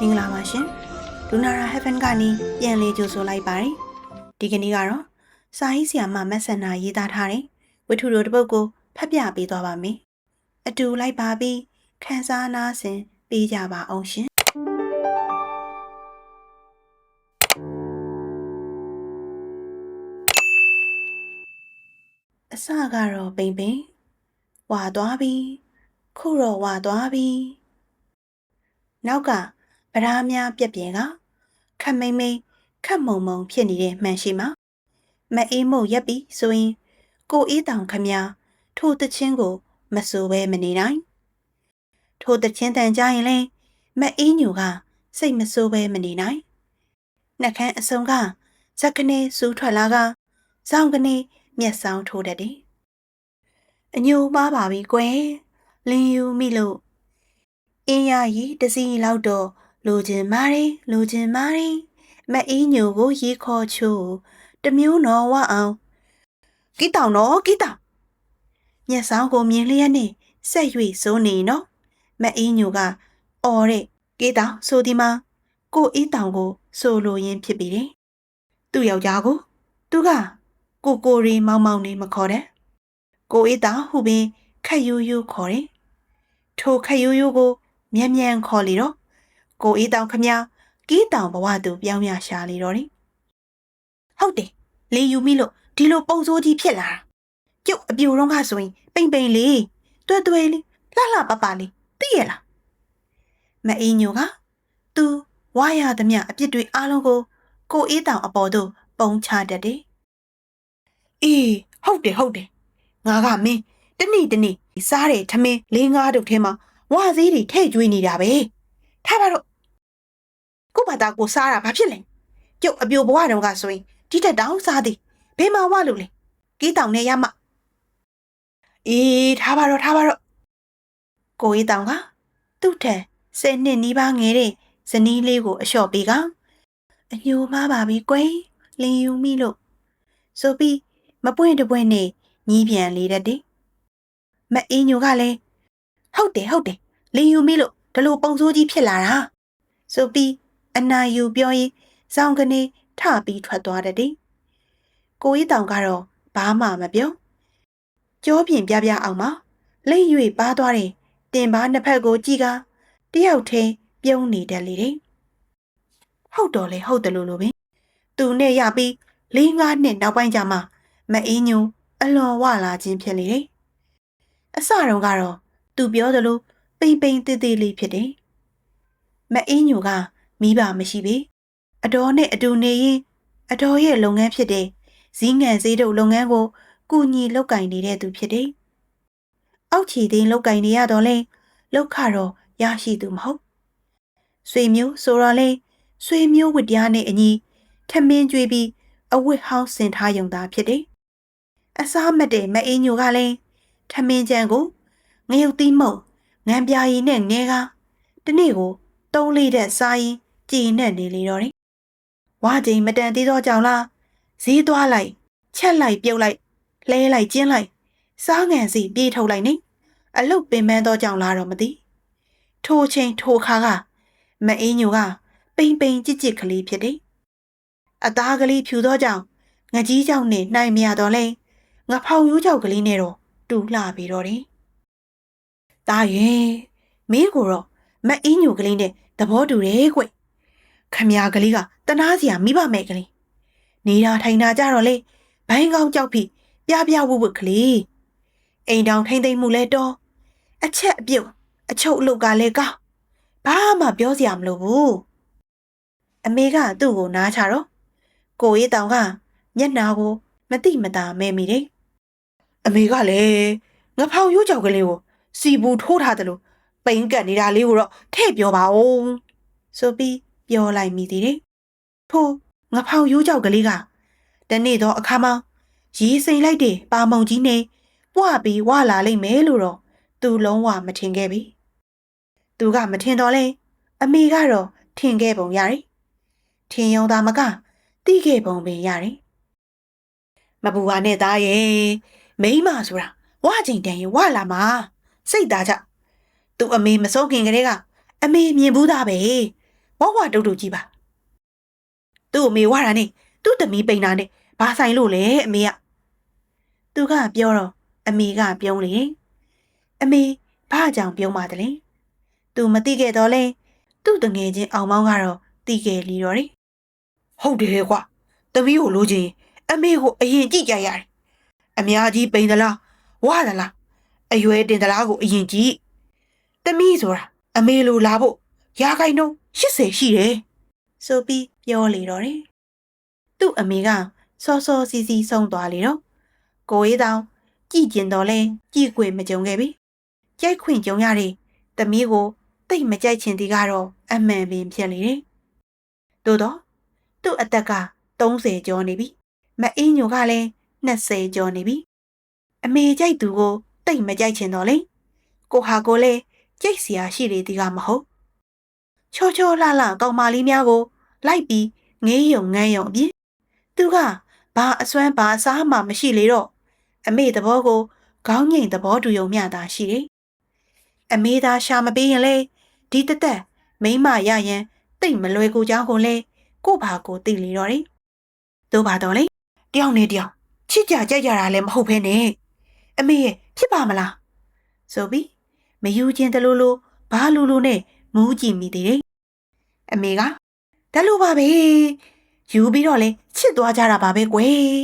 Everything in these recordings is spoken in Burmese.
မင်္ဂလာပါရှင်လူနာရာ Heaven ကနေပြန်လေးကြိုဆိုလိုက်ပါတယ်ဒီကနေ့ကတော့စာရေးဆရာမမက်ဆန်နာရေးသားထားတဲ့ဝတ္ထုတော်တစ်ပုဒ်ကိုဖတ်ပြပေးသွားပါမယ်အတူလိုက်ပါပြီးခန်းစားနားဆင်ပေးကြပါအောင်ရှင်အစကတော့ပိန်ပိန်ဝါသွားပြီခုတော့ဝါသွားပြီနောက်ကဗရာများပြက်ပြဲကခက်မိန်မိန်ခက်မုံမုံဖြစ်နေတဲ့မှန်ရှိမှာမအေးမို့ရက်ပြီဆိုရင်ကိုအေးတောင်ခမထိုတချင်းကိုမဆိုပဲမနေနိုင်ထိုတချင်းတန်ကြရင်လဲမအေးညူကစိတ်မဆိုးပဲမနေနိုင်နှက်ခမ်းအစုံကဇက်ကနေစူးထွက်လာကစောင်းကနေမျက်စောင်းထိုးတတ်တယ်အညိုမားပါပြီကွယ်လင်းယူမိလို့အင်းရရီတစီလောက်တော့လိုချင်မာရီလိုချင်မာရီမအေးညိုကိုရေခေါ်ချိုးတမျိုးတော်ဝအောင်ကီတောင်တော့ကီတောင်မျက်စောင်းကိုမြင်လျက်နဲ့ဆက်၍စိုးနေနော်မအေးညိုကအော်တဲ့ကီတောင်ဆိုဒီမှာကိုအေးတောင်ကိုဆိုလိုရင်းဖြစ်ပြီးတယ်သူ့ယောက်ျားကိုသူကကိုရီမောင်မောင်နေမခေါ်တဲ့ကိုအေးတောင်ဟုပင်ခက်ယူးယူးခေါ်တယ်ထိုခက်ယူးယူးကိုမြန်မြန်ခေါ်လေတော့ကိုအေးတောင်ခမကီးတောင်ဘဝသူပြောင်းရရှာလေတော့တယ်ဟုတ်တယ်လေယူမိလို့ဒီလိုပုံစိုးကြီးဖြစ်လာတာကျုပ်အပြူတော့ကဆိုရင်ပိန်ပိန်လေးတွဲတွဲလေးလှလှပပလေးသိရလားမအေးညိုကသူဝါရသမျှအပြစ်တွေအားလုံးကိုအေးတောင်အပေါ်သို့ပုံချတတ်တယ်အေးဟုတ်တယ်ငါကမင်းတနေ့စားတယ်ထမင်း၄-၅တုပ်ထဲမှာဝါစည်းတွေထည့်ကျွေးနေတာပဲထားပါတော့ကို့ဘာသာကိုစားတာဘာဖြစ်လဲကျုပ်အပြိုဘဝတုန်းကဆိုရင်ဒီတက်တောင်စားသည်ဘယ်မှာဝလို့လဲကီးတောင်နဲ့ရမအေးထားပါတော့ကိုအေးတောင်ကသူ့ထက်10 နှစ်နီးပါးငယ်တဲ့ဇနီးလေးကိုအလျှော့ပေးကအညိုမားပါပြီကွယ်လင်းယူမိလို့ဆိုပြီးမပွင့်တပွင့်နဲ့ညီးပြန်လေတတ်တယ်မအေးညိုကလည်းဟုတ်တယ်လင်းယူမိလို့ဒီလိုပုံစိုးကြီးဖြစ်လာတာဆိုပြီးအနာယူပြောရင်စောင်းကနေထပြီးထွက်သွားတတ်တယ်ကိုအေးတောင်ကတော့ဘာမှမပြောကြောပြင်ပြအောင်မလိမ့်၍ပါသွားတယ်တင်ပါနှစ်ဖက်ကိုကြည့်ကတယောက်ထဲပြုံးနေတတ်လေတယ်ဟုတ်တော့လေဟုတ်တယ်လို့ပဲသူနဲ့ရပြီး၄-၅ နှစ်နောက်ပိုင်းကျမှမအေးညိုအလွန်ဝလာခြင်းဖြစ်လေတယ်အစတုန်းကတော့သူပြောသလိုပိန်ပိန်သေးသေးလေးဖြစ်တယ်မအေးညိုကမိဘမရှိပေအတော်နဲ့အတူနေရင်အတော်ရဲ့လုပ်ငန်းဖြစ်တဲ့ဇီးငံဈေးတုပ်လုပ်ငန်းကိုကူညီလုပ်ကင်နေတဲ့သူဖြစ်တယ်အောက်ခြေသိန်းလုပ်ကင်နေရတော့လဲလောက်ခတော့ရရှိသူမဟုတ်ဆွေမျိုးဆိုတော့လဲဆွေမျိုးဝတ္တရားနဲ့အညီထမင်းကျွေးပြီးအဝတ်ဟောင်းဆင်ထားရုံသာဖြစ်တယ်အစားမတဲ့မအေးညိုကလည်းထမင်းကြံကိုငရုတ်သီးမုံငံပြာရည်နဲ့ငဲကတနေ့ကို3-4တဲ့စားရင်ကြည်နဲ့နေလေတော့တယ်ဝါချိန်မတန်သေးသောကြောင့်လားဈေးသွားလိုက်ချက်လိုက်ပြုတ်လိုက်လှဲလိုက်ကျင်းလိုက်စားငံစီပြေးထုတ်လိုက်နေအလုတ်ပင်ပန်းသောကြောင့်လားတော့မသိထိုချိန်ထိုခါကမအေးညိုကပိန်ပိန်ကြစ်ကလေးဖြစ်တယ်အသားကလေးဖြူသောကြောင့်ငကြီးကြောင့်နဲ့နှိုင်မရတော့လဲငဖောင်ရိုးကြောက်ကလေးနဲ့တော့တူလှပြီးတော့တယ်တာရဲ့မင်းကိုတော့မအေးညိုကလေးနဲ့သဘောတူတယ်ကွခမရကလေးကတနာစရာမိဘမဲ့ကလေးနေတာထိုင်တာကြတော့လေဘိုင်းကောင်းကြောက်ဖိပြဝဝကလေးအိမ်တောင်ထိမ့်သိမ့်မှုလဲတော့အချက်အပြုတ်အချုပ်အလုပ်ကလည်းကောင်းဘာမှပြောစရာမလိုဘူးအမေကသူ့ကိုနားချတော့ကိုအေးတောင်ကမျက်နှာကိုမတိမတာမဲမိတယ်အမေကလည်းငဖောင်ရိုးကြောက်ကလေးကိုစီဘူးထိုးထားတယ်လို့ပိန်ကတ်နေတာလေးကိုတော့ထည့်ပြောပါဦးဆိုပြီးပြောလိုက်မိသေးတယ်ထို့ငဖောင်ရိုးကြောက်ကလေးကတနေ့တော့အခါမှရီးစိန်လိုက်တဲ့ပါမုံကြီးနဲ့ပွားပြီးဝလာလိမ့်မယ်လို့တော့သူလုံးဝမထင်ခဲ့ပြီသူကမထင်တော့လဲအမေကတော့ထင်ခဲ့ပုံရတယ်ထင်ယုံသာမကသိခဲ့ပုံပင်ရတယ်မပူပါနဲ့သားရဲ့မိန်းမဆိုတာဝချိန်တန်ရင်ဝလာမှာစိတ်သားကြသူ့အမေမဆုံးခင်ကလေးကအမေမြင်ဘူးသားပဲဝ ဝတုတ်တုတ်ကြီးပါသူ့အမေဝါတာနဲ့သူ့သမီးပိန်တာနဲ့ဘာဆိုင်လို့လဲအမေကသူကပြောတော့အမေကပြုံးလေအမေဘာကြောင့်ပြုံးပါတလဲသူမသိခဲ့တော့လဲသူ့တငယ်ချင်းအောင်မောင်းကတော့သိခဲ့လီတော့တယ်ဟုတ်တယ်ကွာသမီးကိုလိုချင်အမေကိုအရင်ကြည့်ကြရတယ်အများကြီးပိန်သလားဝါသလားအရွယ်တင်သလားကိုအရင်ကြည့်သမီးဆိုတာအမေလိုလာဖို့ရာခိုင်နှုန်း80ရှိတယ်ဆိုပြီးပြောလေတော့တယ်သူ့အမေကစောစောစီစီဆုံးသွားလေတော့ကိုအေးတောင်ကြည့်ကျင်တော့လဲကြည့်ခွင့်မကြုံခဲ့ပြီကြိုက်ခွင့်ကြုံရတယ်သမီးကိုတိတ်မကြိုက်ချင်သည်ကတော့အမှန်ပင်ဖြစ်လေတယ်သို့တော့သူ့အသက်က30ကျော်နေပြီမအင်းညိုကလည်း20ကျော်နေပြီအမေကြိုက်သူကိုတိတ်မကြိုက်ချင်တော့လေကိုဟာကိုလည်းကြိတ်เสียရှိလေသည်ကမဟုတ်ချောချောလှလှကောင်မလေးများကိုလိုက်ပြီးငေးယုံငန်းယုံအပြင်သူကဘာအစွမ်းဘာအစားမှမရှိလေတော့အမေသဘောကိုခေါင်းငိမ်သဘောတူယုံမျှတာရှိတယ်အမေသာရှာမပေးရင်လေဒီတသက်မိမရရင်တိတ်မလွယ်ကူကြောင်းကိုလေကိုဘာကိုသိလေတော့တယ်တို့ပါတော့လေတယောက်နဲ့တယောက်ချစ်ကြကြိုက်ကြတာလည်းမဟုတ်ဘဲနဲ့အမေရဲ့ဖြစ်ပါမလားဆိုပြီးမယူချင်းတလူလူဘာလူလူနဲ့မူးကြည့်မိသေးတယ်အမေကဒါလိုပါပဲယူပြီးတော့လေချစ်သွားကြတာပါပဲကွယ်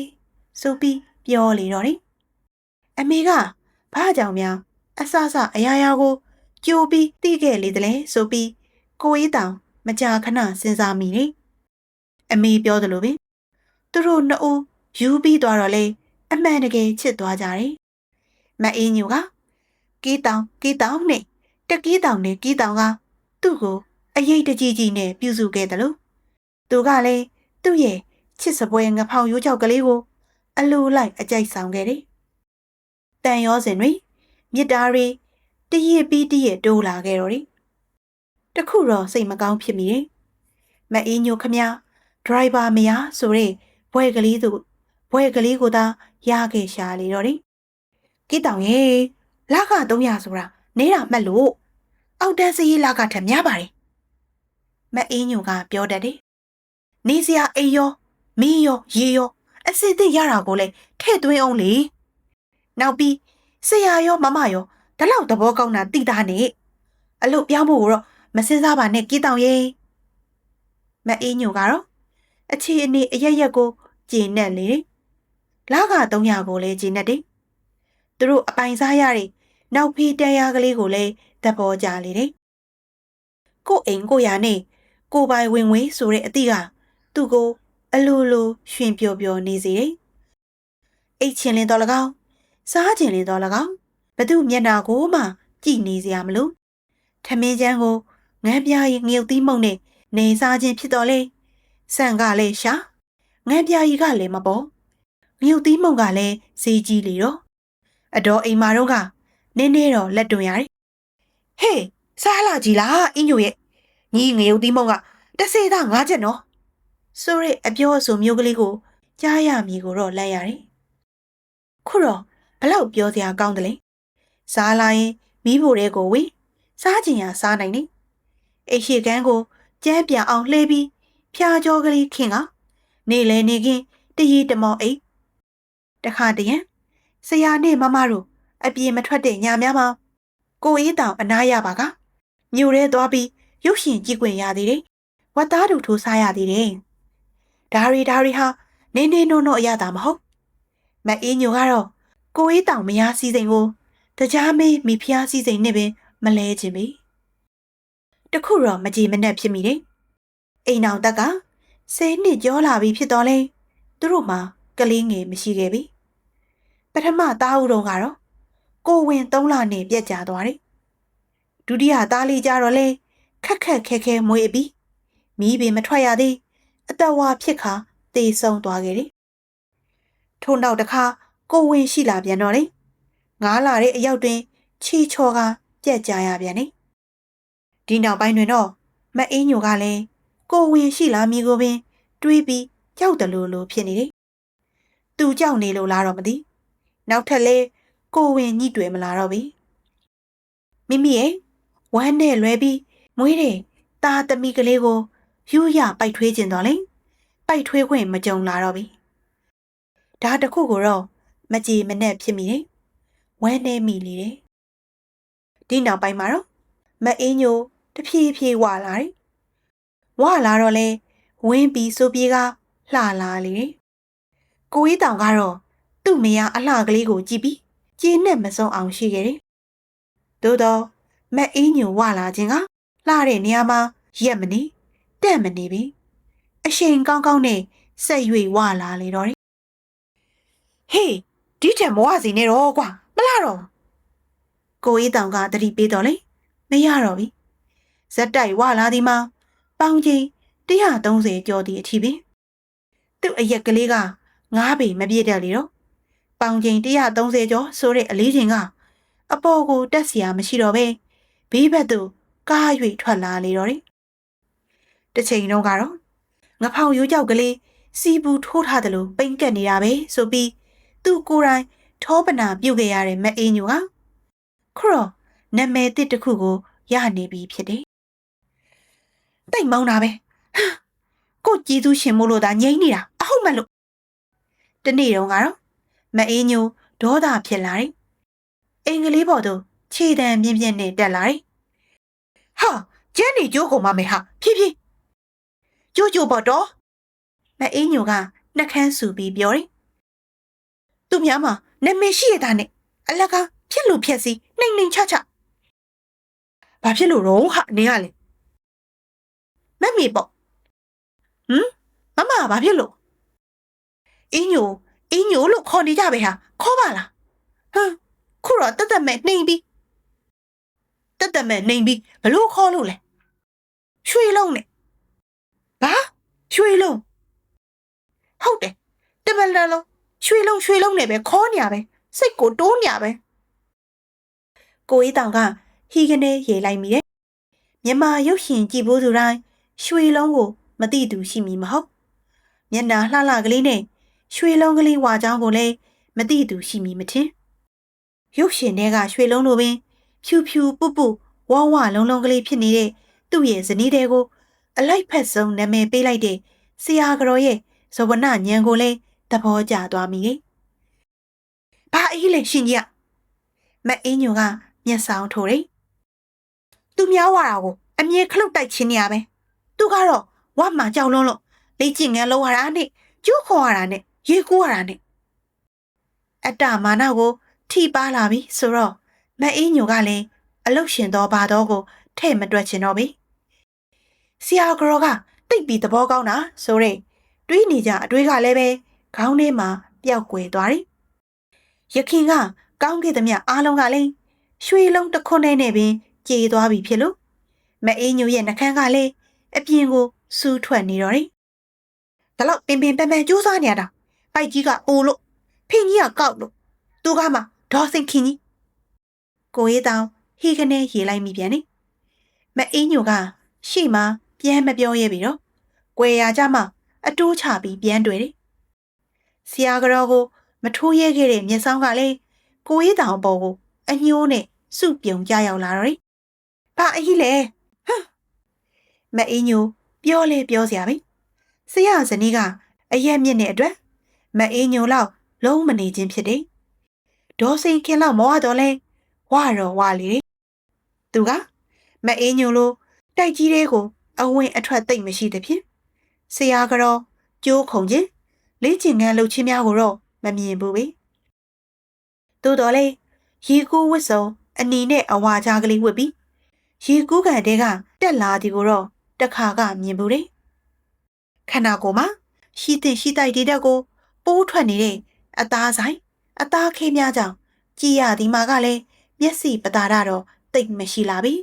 ဆိုပြီးပြောလေတော့တယ်အမေကဘာကြောင့်များအဆအဆအရာရာကိုကြိုးပြီးသိခဲ့လေတလဲဆိုပြီးကိုအေးတောင်မကြာခဏစဉ်းစားမိတယ်အမေပြောတယ်လို့ပဲသူတို့နှစ်ဦးယူပြီးသွားတော့လေအမှန်တကယ်ချစ်သွားကြတယ်မအင်းညိုကကီးတောင်နဲ့တကီးတောင်နဲ့ကီးတောင်ကသူ့ကိုအရေးတကြီးကြီးနဲ့ပြုစုခဲ့တယ်လို့သူကလည်းသူ့ရဲ့ချစ်စပွဲငဖောင်ရိုးချောက်ကလေးကိုအလိုလိုက်အကြိုက်ဆောင်ခဲ့တယ်တန်ရောစင်တွေမြစ်တာတွေတရစ်ပြီးတရစ်တိုးလာခဲ့တော့တယ်တခုတော့စိတ်မကောင်းဖြစ်မိတယ်မအင်းညိုခမဒရိုင်ဘာမရဆိုတဲ့ဘွဲကလေးကိုသာရခဲ့ရှာလေတော့တယ်ကီးတောင်ရဲ့လက300ဆိုတာနေတာမှတ်လို့အောက်တန်းစရေးလကထက်များပါတယ်မအင်းညိုကပြောတတ်တယ်နေစရာအိမ်ရောမီးရောရေရောအစစ်အသင့်ရတာကိုလည်းထည့်သွင်းအောင်လေနောက်ပြီးဆရာရောမမရောဒါလောက်သဘောကောင်းတာသိတာနဲ့အလုပ်ပြောင်းဖို့တော့မစင်စားပါနဲ့ကီးတောင်ရဲ့မအင်းညိုကတော့အခြေအနေအရရက်ကိုကျင့်နဲ့လေလက300ကိုလည်းကျင့်နဲ့တယ်သူတို့အပိုင်စားရတဲ့နောက်ဖေးတရားကလေးကိုလည်းသဘောကျလေတယ်ကိုအိမ်ကိုရနဲ့ကိုပိုင်ဝင်ဝေးဆိုတဲ့အသည့်ကသူ့ကိုအလိုလိုရွှင်ပျော်ပျော်နေစေတယ်အိတ်ချင်လင်းတော်၎င်းစားချင်လင်းတော်၎င်းဘသူမျက်နာကိုမှကြည့်နေစရာမလိုထမင်းချမ်းကိုငန်းပြားရီငြုပ်သီးမုံနဲ့နေစားခြင်းဖြစ်တော်လေဆန့်ကလည်းရှာငန်းပြားရီကလည်းမပေါ်ငြုပ်သီးမုံကလည်းဈေးကြီးလေတော့အတော်အိမ်မာတို့ကနင်းနေတော့လက်တွင်ရတယ်ဟေးစားလာကြည်လားအင်းညိုရဲ့ညီငရုတ်သီးမုံကတစ်စေသား5ချက်နော်ဆိုရဲအပြောအဆိုမျိုးကလေးကိုကြားရမည်ကိုတော့လိုက်ရတယ်ခုတော့ဘလောက်ပြောစရာကောင်းတယ်လေစားလာရင်မိဖို့တဲ့ကိုဝေးစားချင်ရစားနိုင်တယ်အိတ်ရှိကန်းကိုကျန်းပြအောင်လှေးပြီးဖျားကြောကလေးခင်ကနေလဲနေခင်တရီတမောအိတ်တခါတရံဆရာနဲ့မမတို့အပြေမထွက်တဲ့ညများမှာကိုအေးတောင်အနားရပါကမြို့ထဲသွားပြီးရုပ်ရှင်ကြည့်ခွင့်ရသေးတယ်ဝတ်သားတို့ထိုးစားရသေးတယ်ဒါရီဟာနေနေနို့နို့အရတာမဟုတ်မအေးညိုကတော့ကိုအေးတောင်မယားစည်းစိမ်ကိုတကြားမေးမိဖျားစည်းစိမ်နဲ့ပင်မလဲခြင်းပဲတခုတော့မကြည်မနှက်ဖြစ်မိတယ်အိမ်အောင်တက်က10နှစ်ကျော်လာပြီဖြစ်တော့လဲသူတို့မှာကလေးငယ်မရှိခဲ့ပြီပထမသားဦးတုန်းကတော့ကိုဝင်3လနဲ့ပြက်ကျသွားတယ်ဒုတိယသားလေးကြတော့လဲခက်ခဲမွေးပြီးမီးပင်မထွက်ရသေးအသက်ဝါဖြစ်ခါသေဆုံးသွားခဲ့တယ်ထို့နောက်တစ်ခါကိုဝင်ရှိလာပြန်တော့လေ9လတဲ့အရောက်တွင်ချီချော်ကပြက်ကြရပြန်တယ်ဒီနောက်ပိုင်းတွင်တော့မအင်းညိုကလည်းကိုဝင်ရှိလာမည်ကိုပင်တွေးပြီးကြောက်တယ်လို့ဖြစ်နေတယ်သူကြောက်နေလို့လားတော့မသိနောက်ထပ်လဲကိုဝင်ညှိတွေ့မလာတော့ပြီမိမိရဲ့ဝမ်းနဲ့လွဲပြီးမွေးတယ် ตาตะมีกะလေးကိုယူရပိုက်ထွေးခြင်းတော့လေပိုက်ထွေးခွင့်မကြုံလာတော့ပြီဒါတခုကိုတော့မကြည်မနဲ့ဖြစ်မိတယ်ဝဲနေမိလေတယ်ဒီနောက်ပိုင်းမှာတော့မအေးညိုတဖြည်းဖြည်းဝလာတယ်ဝလာတော့လေဝင်းပြီးဆိုပြေးကလှလာလေတယ်ကိုကြီးတောင်ကတော့သူ့မယားအလှကလေးကိုကြည့်ပြီးကြည်နဲ့မစုံအောင်ရှိခဲ့တယ်သို့တော့မအေးညိုဝလာခြင်းကလှတဲ့နေရာမှာရက်မနေတက်မနေပြီအရှိန်ကောင်းကောင်းနဲ့ဆက်၍ဝလာလေတော့တယ်ဟေးဒီထက်မဝစီနဲ့တော့ကွာမလားတော့ကိုကြီးတောင်ကတတိပေးတော့လေမရတော့ပြီဇက်တိုက်ဝလာသည်မှာပေါင်ချင်း130ကျော်သည့်အထိပင်သူ့အရက်ကလေးက9ပေမပြည့်တတ်လေတော့ပေါင်ချင်း130ကျော်ဆိုတဲ့အလေးချင်းကအပေါ်ကိုတက်เสียမရှိတော့ပဲဘေးဘက်သို့ကား၍ထွက်လာလေတော့တယ်တစ်ချိန်လုံးကတော့ငဖောင်ရိုးကြောက်ကလေးစီပူထိုးထားတယ်လို့ပိန်ကက်နေတာပဲဆိုပြီးသူ့ကိုယ်တိုင်ထောပနာပြုတ်ခဲ့ရတဲ့မအေးညိုကခရော့နာမည်တစ်ခုကိုရနေပြီဖြစ်တယ်တိတ်မောင်းတာပဲကိုကြည်သူရှင်မို့လို့သာငြိမ့်နေတာအဟုတ်မလို့တနေ့တုန်းကတော့မအေးညိုဒေါသဖြစ်လာတယ်အင်္ဂလိပ်ဘော်တို့ခြေတံပြင်းပြင်းနဲ့တက်လာတယ်ဟာကျန်းနေကြိုးကုန်မမယ်ဟာဖြည်းဖြည်းကြိုးကြိုးဘော်တော့မအေးညိုကနှက်ခမ်းဆူပြီးပြောတယ်သူများမှာနာမည်ရှိရတာနဲ့အလကားဖြစ်လို့ဖြစ်စီနှိမ်နှိမ်ချချဘာဖြစ်လို့တော့ဟာနေရလေမမေပေါ့မမဘာဖြစ်လို့အင်းညိုလို့ခေါ်နေကြပဲဟာခေါ်ပါလားဟမ်ခုတော့တတ်မဲ့နှိမ်ပြီးဘလို့ခေါ်လို့လဲရွှေလုံးနဲ့ဘာရွှေလုံးဟုတ်တယ်တမန်လုံးရွှေလုံးနဲ့ပဲခေါ်နေရပဲစိတ်ကိုတိုးနေရပဲကိုအေးတောင်ကဟီကနေရေလိုက်မိတယ်မြန်မာရုပ်ရှင်ကြည့်ဖို့သူတိုင်းရွှေလုံးကိုမသိသူရှိမည်မဟုတ်မျက်နှာလှလှကလေးနဲ့ရွှေလုံးကလေးဝါကြောင်းကိုလည်းမသိသူရှိမည်မထင်ရုပ်ရှင်တွေကရွှေလုံးလိုပင်ဖြူဖြူပုပုဝဝလုံးကလေးဖြစ်နေတဲ့သူ့ရဲ့ဇနီးတွေကိုအလိုက်ဖက်ဆုံးနာမည်ပေးလိုက်တဲ့ဆရာကတော်ရဲ့ဇဝနညံကိုလည်းသဘောကျသွားမိတယ်။ဘာအေးလဲရှင်ကြီးကမအေးညိုကမျက်စောင်းထိုးတယ်။သူများဝါတာကိုအမြဲခလုတ်တိုက်ချင်းနေရပဲ။သူကတော့ဝါမှကြောက်လွန်းလို့လေ့ကျင့်ငန်းလုပ်ရတာနဲ့ကျိုးခေါ်ရတာနဲ့ရေကူးရတာနဲ့အတ္တမာနကိုထိပါလာပြီဆိုတော့မအေးညိုကလည်းအလုတ်ရှင်တော်ဘာတော်ကိုထဲ့မတွက်ချင်တော့ပြီ။ဆရာကတော်ကတိတ်ပြီးသဘောကောင်းတာဆိုတဲ့တွေးနေကြအတွေးကလည်းပဲခေါင်းထဲမှာပျောက်ကွယ်သွားတယ်။ရခင်ကကောင်းခဲ့သမျှအားလုံးကလည်းရွှေလုံးတစ်ခွန်းနဲ့ပင်ကြေသွားပြီဖြစ်လို့မအေးညိုရဲ့နှကန်းကလည်းအပြင်ကိုစူးထွက်နေတော့တယ်။ဒါတော့ပင်ပန်းကြိုးစားနေရတာပိုက်ကြီးကအိုလို့ဖင်ကြီးကကောက်လို့သူကမှဒေါ်စင်ခင်ကြီးကိုရေးတောင်ဟီကနေရေလိုက်မိပြန်နေမအေးညိုကရှေ့မှာပြန်မပြောရဲပြီတော့ကွယ်ရကြမှာအတိုးချပြီးပြန်တွေ့တယ်ဆရာကတော်ကိုမထိုးရဲခဲ့တဲ့မျက်စောင်းကလည်းကိုရေးတောင်ပေါ်ကိုအညှိုးနဲ့စုပြုံကြရောက်လာတော့တယ်ဘာအကြီးလဲဟမ်မအေးညိုပြောလဲပြောစရာပဲဆရာဇနီးကအရက်မြင့်တဲ့အတွက်မအေးညိုလောက်လုံးမနေခြင်းဖြစ်တယ်ဒေါ်စိန်ခင်လောက်မဝတော့လဲဝတော့ဝလေသူကမအေးညိုလိုတိုက်ကြီးတဲ့ကိုအဝင်အထွက်သိမ့်မရှိသဖြင့်ဆရာကတော့ကျိုးခုံခြင်းလေ့ကျင့်ခန်းလုပ်ခြင်းများကိုတော့မမြင်ဘူးပဲသို့တော်လေရေကူးဝတ်စုံအနီနဲ့အဝါကြားကလေးဝတ်ပြီးရေကူးကန်တဲကတက်လာသည်ကိုတော့တခါကမြင်ဘူးတယ်ခန္ဓာကိုယ်မှာရှိတဲ့ရှိတိုက်တဲ့ကိုပိုးထွက်နေတဲ့အသားဆိုင်အသားခေးများကြောင့်ကြည်ရသည်မှာကလည်းမျက်စိပတာရတော့တိတ်မရှိလာပြီ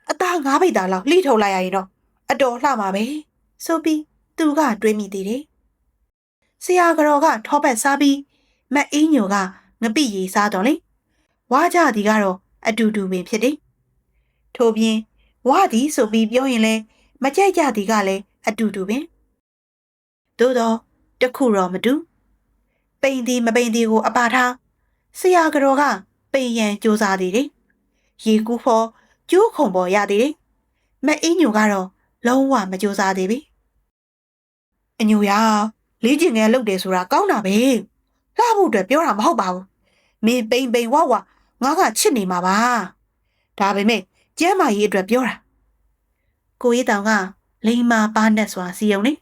အသား9ပိတ်သားလောက်လှိထုတ်လိုက်ရရင်တော့အတော်လှမှာပဲဆိုပြီးသူကတွေးမိသေးတယ်ဆရာကတော်ကထောပတ်စားပြီးမအေးညိုကငပိရီစားတော့လေဝါကြသည်ကတော့အတူတူပင်ဖြစ်တယ်ထို့ပြင်ဝါသည်ဆိုပြီးပြောရင်လဲမကြိုက်ကြသည်ကလည်းအတူတူပင်သို့တော့တခုတော့မတူပိန်သည်မပိန်သည်ကိုအပါထားဆရာကတော်ကပိန်ရန်ကြိုးစားသေးတယ်ရေကူးဖို့ကျိုးခုံပေါ်ရသေးတယ် မအေးညိုကတော့လုံးဝမကြိုးစားသေးပြီအညိုရလေးကျင်ငယ်လုပ်တယ်ဆိုတာကောင်းတာပဲလှဖို့အတွက်ပြောတာမဟုတ်ပါဘူးမင်းပိန်ပိန်ဝဝငါကချစ်နေမှာပါဒါပေမဲ့ကျမ်းမာရေးအတွက်ပြောတာကိုကြီးတောင်ကလိမ္မာပါနဲ့စွာစီယုံနေ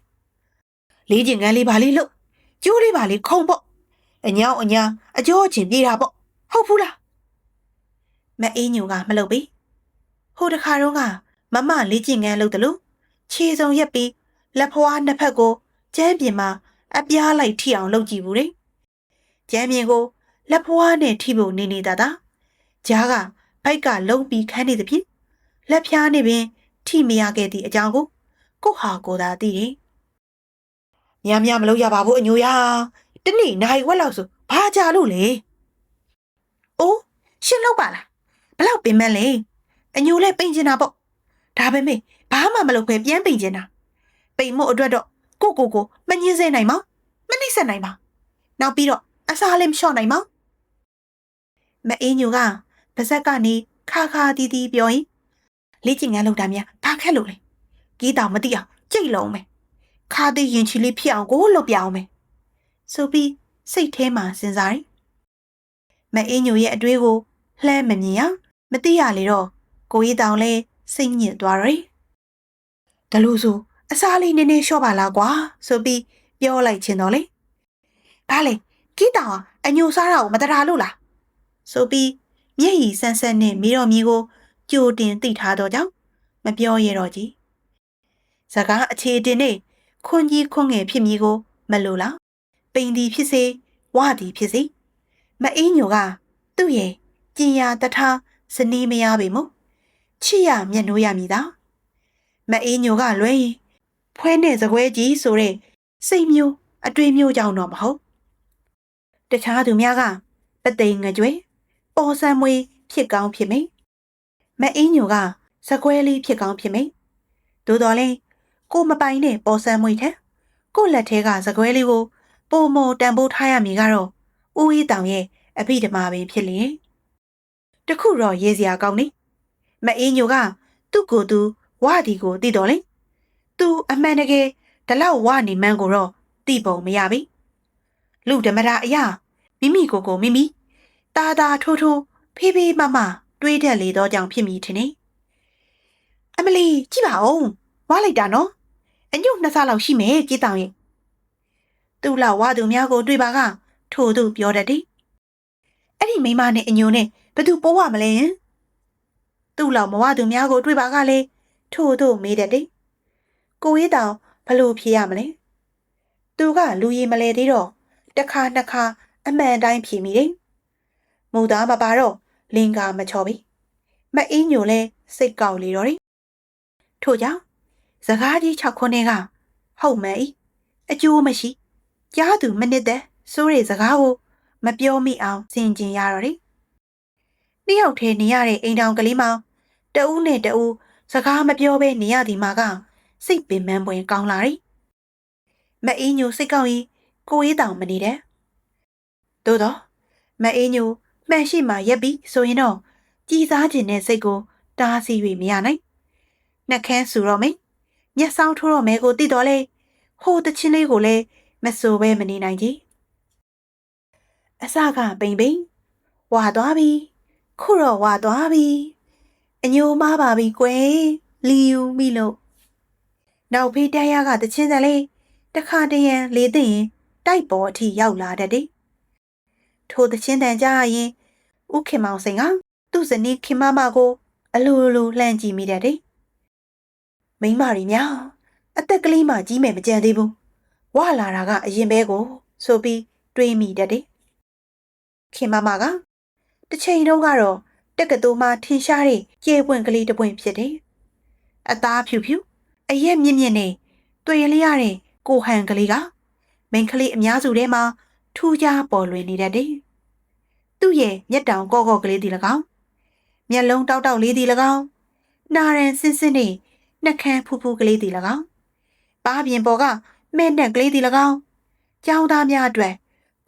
လေးကျင်ငယ်လေးပါလေးလို့ကျိုးလေးပါလေးခုံပေါ့အညောင်းအညာအကျော်ချင်းပြေးတာပေါ့ဟုတ်ဘူးလားမအေးညိုကမလုပ်ပြီဟိုတခါတော့ကမမလေးကျင်ငယ်လုပ်တယ်လို့ခြေစုံရက်ပြီးလက်ဖွားနှစ်ဖက်ကိုကျမ်းပြင်မှာအပြားလိုက်ထိအောင်လုပ်ကြည့်ဘူးလေကျမ်းပြင်ကိုလက်ဖွားနဲ့ထိဖို့နေနေတာကြားကဘိုက်ကလုံးပြီးခန်းနေသဖြင့်လက်ဖြားနဲ့ပင်ထိမရခဲ့သည့်အကြောင်းကိုဟာကိုသာသိတယ်။များမလုပ်ရပါဘူးအညိုရ။တနေ့နိုင်ဝက်လောက်ဆိုဘာကြလို့လဲ။အိုးရှင်းလို့ပါလား။ဘလောက်ပင်မလဲ။အညိုလည်းပိန်ကျင်တာပေါ့။ဒါပေမဲ့ဘာမှမလုပ်ပဲပြန်ပိန်ကျင်တာ။ပိန်မို့အတွက်တော့ကိုမငင်းစေနိုင်မောင်။မနှိမ့်ဆက်နိုင်ပါ။နောက်ပြီးတော့အစားလည်းမလျှော့နိုင်မောင်။မအေးညိုကပါဇက်ကနေခါတီးပြောရင်လေးကျင်ငန်းလောက်တာများဘာခက်လို့လဲ။ကြီးတောင်မသိအောင်ကြိတ်လုံးမယ်။ခါသေးရင်ချီလေးဖြစ်အောင်ကိုလုပ်ပြအောင်မယ်။ဆိုပြီးစိတ်ထဲမှာစဉ်းစားတယ်။မအေးညိုရဲ့အတွေးကိုလှမ်းမမြင်အောင်မသိရလေတော့ကိုကြီးတောင်လဲစိတ်ညစ်သွားတယ်။ဒါလို့ဆိုအစားလေးနည်းနည်းလျှော့ပါလားကွာဆိုပြီးပြောလိုက်ချင်းတော့လေ။ဘာလဲကြီးတောင်အညိုစားတာကိုမတရာလို့လားဆိုပြီးမျက်ရည်ဆန်းဆန်းနဲ့မိတော်မီကိုကြိုတင်သိထားတော့ကြောင့်မပြောရတော့ကြီးစကားအခြေတင်နဲ့ခွန်ကြီးခွန်ငယ်ဖြစ်မည်ကိုမလိုလားပိန်ဒီဖြစ်စေဝဒီဖြစ်စေမအေးညိုကသူ့ရဲ့ကျင်ရတထားဇနီးမရပေမို့ချစ်ရမျက်နှိုးရမည်သာမအေးညိုကလွဲရင်ဖွဲနဲ့စကွဲကြီးဆိုတဲ့စိတ်မျိုးအတွေးမျိုးကြောင့်တော့မဟုတ်တခြားသူများကပသိမ်ငကြွယ်ပေါ်ဆံမွေဖြစ်ကောင်းဖြစ်မိမအေးညိုကစကွဲလေးဖြစ်ကောင်းဖြစ်မိသို့တော်လည်းကိုမပိုင်နဲ့ပေါ်ဆံမွေထက်ကိုလက်ထဲကစကွဲလေးကိုပိုမိုတန်ဖိုးထားရမည်ကတော့ဦးအေးတောင်ရဲ့အဖိဓမ္မာပင်ဖြစ်လေတခုတော့ရေးစရာကောင်းနေမအေးညိုကသူ့ကိုယ်သူဝဒီကိုသိတော်လေသူအမှန်တကယ်ဒီလောက်ဝနေမှန်းကိုတော့သိပုံမရပြီလူဓမ္မတာအရာမိမိကိုမိမိတာထိုးဖေးမတွေးတတ်လေတော့ကြောင့်ဖြစ်မိထင်နေအမလီကြည့်ပါဦးဝါလိုက်တာနော်အညုတ်နှစ်ဆလောက်ရှိမယ်ကြေးတောင်ရဲ့သူ့လောက်ဝါသူများကိုတွေ့ပါကထို့သူပြောတတ်တယ်အဲ့ဒီမိမနဲ့အညိုနဲ့ဘသူပိုးဝမလဲဟင်သူ့လောက်မဝသူများကိုတွေ့ပါကလေထို့သူမေးတတ်တယ်ကိုရေးတောင်ဘလို့ဖြေရမလဲသူကလူရည်မလဲသေးတော့တစ်ခါနှစ်ခါအမှန်တိုင်းဖြေမိတယ်မူသားမပါတော့လင်္ကာမချော်ပြီမအေးညိုလဲစိတ်ကောက်လေတော့တယ်ထို့ကြောင့်စကားကြီး6ခုနဲ့ကဟုတ်မယ်အကျိုးမရှိကြားသူမနစ်တဲ့စိုးရိမ်စကားကိုမပြောမိအောင်စင်ကျင်ရတော့တယ်နှစ်ယောက်ထဲနေရတဲ့အိမ်တောင်ကလေးမောင်တဦးနဲ့တဦးစကားမပြောဘဲနေရသည်မှာကစိတ်ပင်ပန်းပွင်ကောင်းလာတယ်မအေးညိုစိတ်ကောက်ရင်ကိုရေးတောင်မနေတဲ့သို့တော့မအေးညိုမှန်ရှိမှရက်ပြီးဆိုရင်တော့ကြည်စားခြင်းနဲ့စိတ်ကိုတားဆီး၍မရနိုင်နှက်ခမ်းဆူတော့မယ်မျက်စောင်းထိုးတော့မယ်ကိုသိတော့လေဟိုတချင်းလေးကိုလည်းမဆိုပဲမနေနိုင်ကြီးအစကပိန်ဝါသွားပြီခုတော့ဝါသွားပြီအညိုမားပါပြီကွယ်လီယူမိလို့နောက်ဖေးတန်းရကတချင်းစံလေးတခါတရံလေးသိရင်တိုက်ပေါ်အထိရောက်လာတတ်တယ်ထိုတချင်းတန်ကြရင်ဥခင်မောင်စိန်ကသူ့ဇနီးခင်မကိုအလိုလှမ်းကြည့်မိတတ်တယ်မိန်းမတွေများအသက်ကလေးမှကြီးမယ်မကြံသေးဘူးဝလာတာကအရင်ပဲကိုဆိုပြီးတွေးမိတတ်တယ်ခင်မကတစ်ချိန်တုန်းကတော့တက်ကတူမှထင်ရှားတဲ့ကျေပွင့်ကလေးတစ်ပွင့်ဖြစ်တယ်အသားဖြူအရက်မြင့်နဲ့တွေ့ရလျရတဲ့ကိုဟန်ကလေးကမိန်းကလေးအများစုထဲမှာထူးခြားပေါ်လွင်နေတတ်တယ်သူ့ရဲ့မျက်တောင်ကော့ကလေးဒီ၎င်းမျက်လုံးတောက်လေးဒီ၎င်းနာရန်စင်းနဲ့နှက်ခမ်းဖူးကလေးဒီ၎င်းပါးပြင်ပေါ်ကမဲ့နှက်ကလေးဒီ၎င်းကျောင်းသားများအတွက်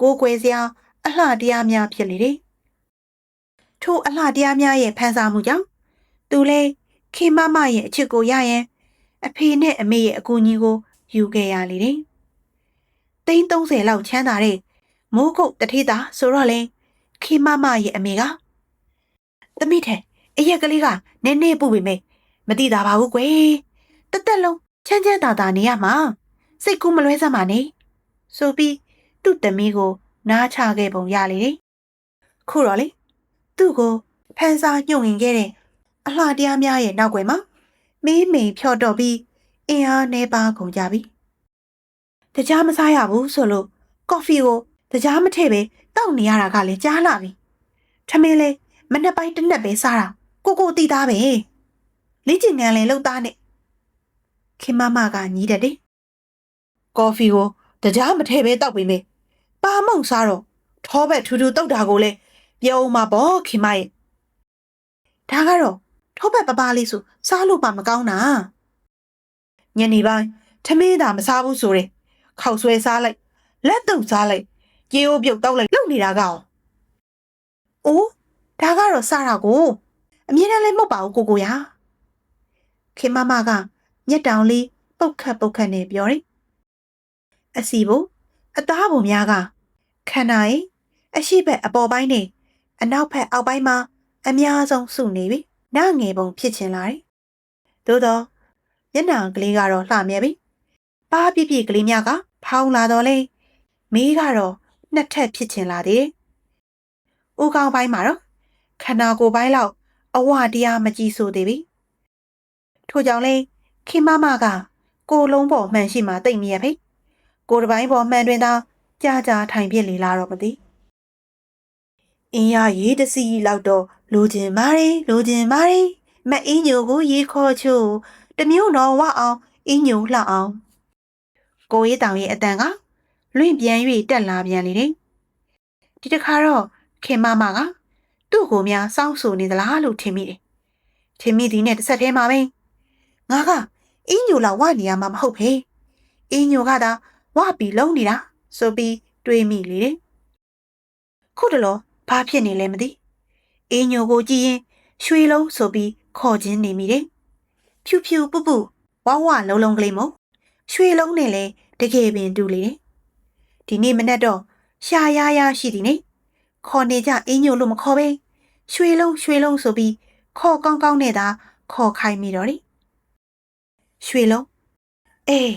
ကိုးကွယ်စရာအလှတရားများဖြစ်လေတယ်ထို့အလှတရားများရဲ့ဖန်ဆာမှုကြောင့်သူလဲ ခင်မမရဲ့အချစ်ကိုရရင်အဖေနဲ့အမေရဲ့အကူအညီကိုယူခဲ့ရလေတယ်။သိန်း30လောက်ချမ်းသာတဲ့မိုးကုတ်တထေးသားဆိုတော့လေခင်မမရဲ့အမေကသမီးထဲအရက်ကလေးကနည်းနည်းပူပေမဲ့မတိတာပါဘူးကွယ်။တက်လုံးချမ်းချမ်းသာသာနေရမှာစိတ်ကူးမလွဲစမ်းပါနဲ့ဆိုပြီးသူ့သမီးကိုနားချခဲ့ပုံရလေတယ်။ခုတော့လေသူ့ကိုဖန်ဆာညှို့ငင်ခဲ့တဲ့အလှတရားများရဲ့နောက်ွယ်မှာမေးမိန်ဖြော့တော့ပြီးအင်အားနေပါကုန်ကြပြီ။တကြားမစားရဘူးဆိုလို့ကော်ဖီကိုတကြားမထည့်ပဲတောက်နေရတာကလည်းကြားလာပြီ။ထမင်းလေမနှက်ပိုင်းတစ်နှက်ပဲစားတာကိုတီးသားပဲ။လေးကျင်ငန်းလည်းလှုပ်သားနဲ့ခင်မမကညီးတယ်တဲ့။ကော်ဖီကိုတကြားမထည့်ပဲတောက်ပေမဲ့ပါမုံစားတော့ထောဘက်ထူထူတုတ်တာကိုလည်းပြုံးမှာပေါ့ခင်မရဲ့ဒါကတော့ထောဘက်ပပလေးဆိုစားလို့မှမကောင်းတာညနေပိုင်းထမင်းသာမစားဘူးဆိုရင်ခောက်ဆွဲစားလိုက်လက်တုပ်စားလိုက်ကြေးအိုးပြုတ်တောက်လိုက်လုပ်နေတာကောင်အိုးဒါကတော့စားတာကိုအမြဲတမ်းလည်းမဟုတ်ပါဘူးကိုရခင်မမကမျက်တောင်လေးပုတ်ခတ်နဲ့ပြောတယ်အစီဘူးအသားပုံများကခန္ဓာရဲ့အရှိဘက်အပေါ်ပိုင်းနဲ့အနောက်ဘက်အောက်ပိုင်းမှာအများဆုံးစုနေပြီ။နားငယ်ပုံဖြစ်ချင်လာတယ်။သို့တော့မျက်နှာကလေးကတော့လှမြဲပြီ။ပါးပြည့်ကလေးများကဖောင်းလာတော့လေမေးကတော့နှစ်ထပ်ဖြစ်ချင်လာသေးတယ်။ဦးခေါင်းပိုင်းမှာတော့ခန္ဓာကိုယ်ပိုင်းလောက်အဝတရားမကြည့်ဆိုသေးပြီ။ထို့ကြောင့်လေခင်မမကကိုလုံးပေါ်မှန်ရှိမှတိတ်မြဲပြီ။ကိုယ်တစ်ပိုင်းပေါ်မှန်တွင်သာကြာထိုင်ပြစ်လေလာတော့မသိအင်းရရေးတစီလောက်တော့လိုချင်မာရီမအင်းညိုကိုရေခေါ်ချို့တမျိုးတော်ဝအောင်အင်းညိုလှအောင်ကိုရေးတောင်ရဲ့အတန်ကလွင့်ပြန်၍တက်လာပြန်လေတယ်ဒီတခါတော့ခင်မမကသူ့ကိုများစောင်းဆိုနေသလားလို့ထင်မိတယ်ထင်မိသည်နဲ့တစ်ဆက်တည်းမှာပဲငါကအင်းညိုလောက်ဝနေရမှာမဟုတ်ဖေအင်းညိုကသာဝပြီးလုံးနေတာဆိုပြီးတွေးမိလေတယ်ခုတလောဘာဖြစ်နေလဲမသိအင်းညိုကိုကြည့်ရင်ရွှေလုံးဆိုပြီးခေါ်ခြင်းနေမိတယ်ဖြူပူဝလုံးကလေးမို့ရွှေလုံးနဲ့လဲတကယ်ပင်တူလေတယ်ဒီနေ့မနေ့တော့ရှာရရှိသည်နေခေါ်နေကြအင်းညိုလို့မခေါ်ပဲရွှေလုံးဆိုပြီးခေါ်ကောင်းနဲ့သာခေါ်ခိုင်းမိတော့တယ်ရွှေလုံးအေး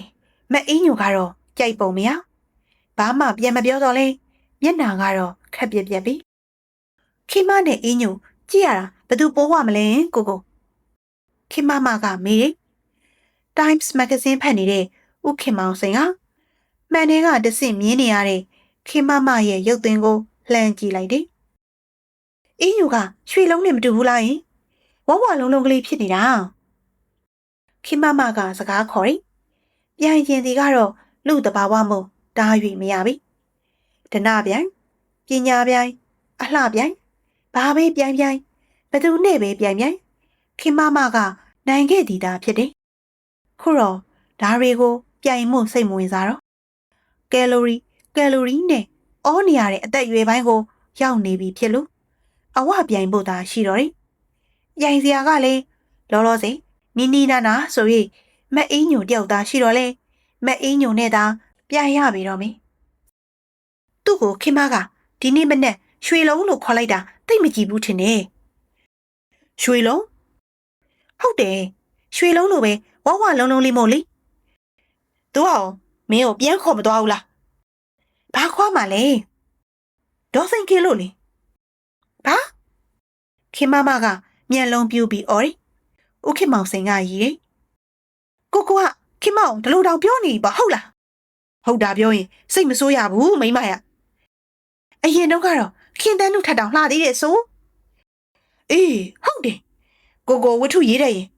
မအင်းညိုကတော့ကြိုက်ပုံမရဘာမှပြန်မပြောတော့လဲမျက်နှာကတော့ခက်ပြက်ပြီခင်မနဲ့အင်းညိုကြည့်ရတာဘယ်သူပိုးဝမလဲကိုခင်မကမေး Times Magazine ဖတ်နေတဲ့ဦးခင်မောင်စိန်ဟာမှန်တယ်ကတဆင့်မြင်နေရတဲ့ခင်မရဲ့ရုပ်သွင်းကိုလှမ်းကြည့်လိုက်တယ်အင်းညိုကရွှေလုံးနဲ့မတူဘူးလားယင်ဝလုံးကလေးဖြစ်နေတာခင်မကစကားခေါ်တယ်ပြန်ရင်ဒီကတော့လူတဘာဝမို့တား၍မရပြီဒနာပြိုင်ပညာပြိုင်အလှပြိုင်ဘာပဲပြိုင်ဘသူနဲ့ပဲပြိုင်ခင်မကနိုင်ခဲ့သည်သာဖြစ်တယ်ခုတော့ဓာတွေကိုပြိုင်မှုစိတ်မဝင်စားတော့ကယ်လိုရီနဲ့အောနေရတဲ့အသက်အရွယ်ပိုင်းကိုရောက်နေပြီဖြစ်လို့အဝပြိုင်ဖို့သာရှိတော့တယ်ပြိုင်စရာကလည်းလောလောဆယ်နီနာဆို၍မအင်းညိုတယောက်သားရှိတော့လေမအင်းညိုနဲ့သာပြိုင်ရပြီတော့မင်းသူ့ကိုခင်မကဒီနေ့မနေ့ရွှေလုံးလို့ခေါ်လိုက်တာသိမကြည့်ဘူးထင်တယ်ရွှေလုံးဟုတ်တယ်ရွှေလုံးလိုပဲဝလုံးလေးမို့လေသူအောင်မင်းကိုပြန်ခေါ်မသွားဘူးလားဘာခွာမှလဲဒေါ်စိန်ကလို့လေဘာခင်မကမျက်လုံးပြူပြီးအော်တယ်ဦးခင်မောင်စိန်ကရီတယ်ကိုကခင်မောင်ဒီလိုတောင်ပြောနေပါဟုတ်လားဟုတ်တာပြောရင်စိတ်မဆိုးရဘူးမိမရအရင်တော့ကတော့ခင်တန်းတို့ထပ်တောင်လှသေးတယ်ဆိုအေးဟုတ်တယ်ကိုဝတ္ထုရေးတယ်ရင်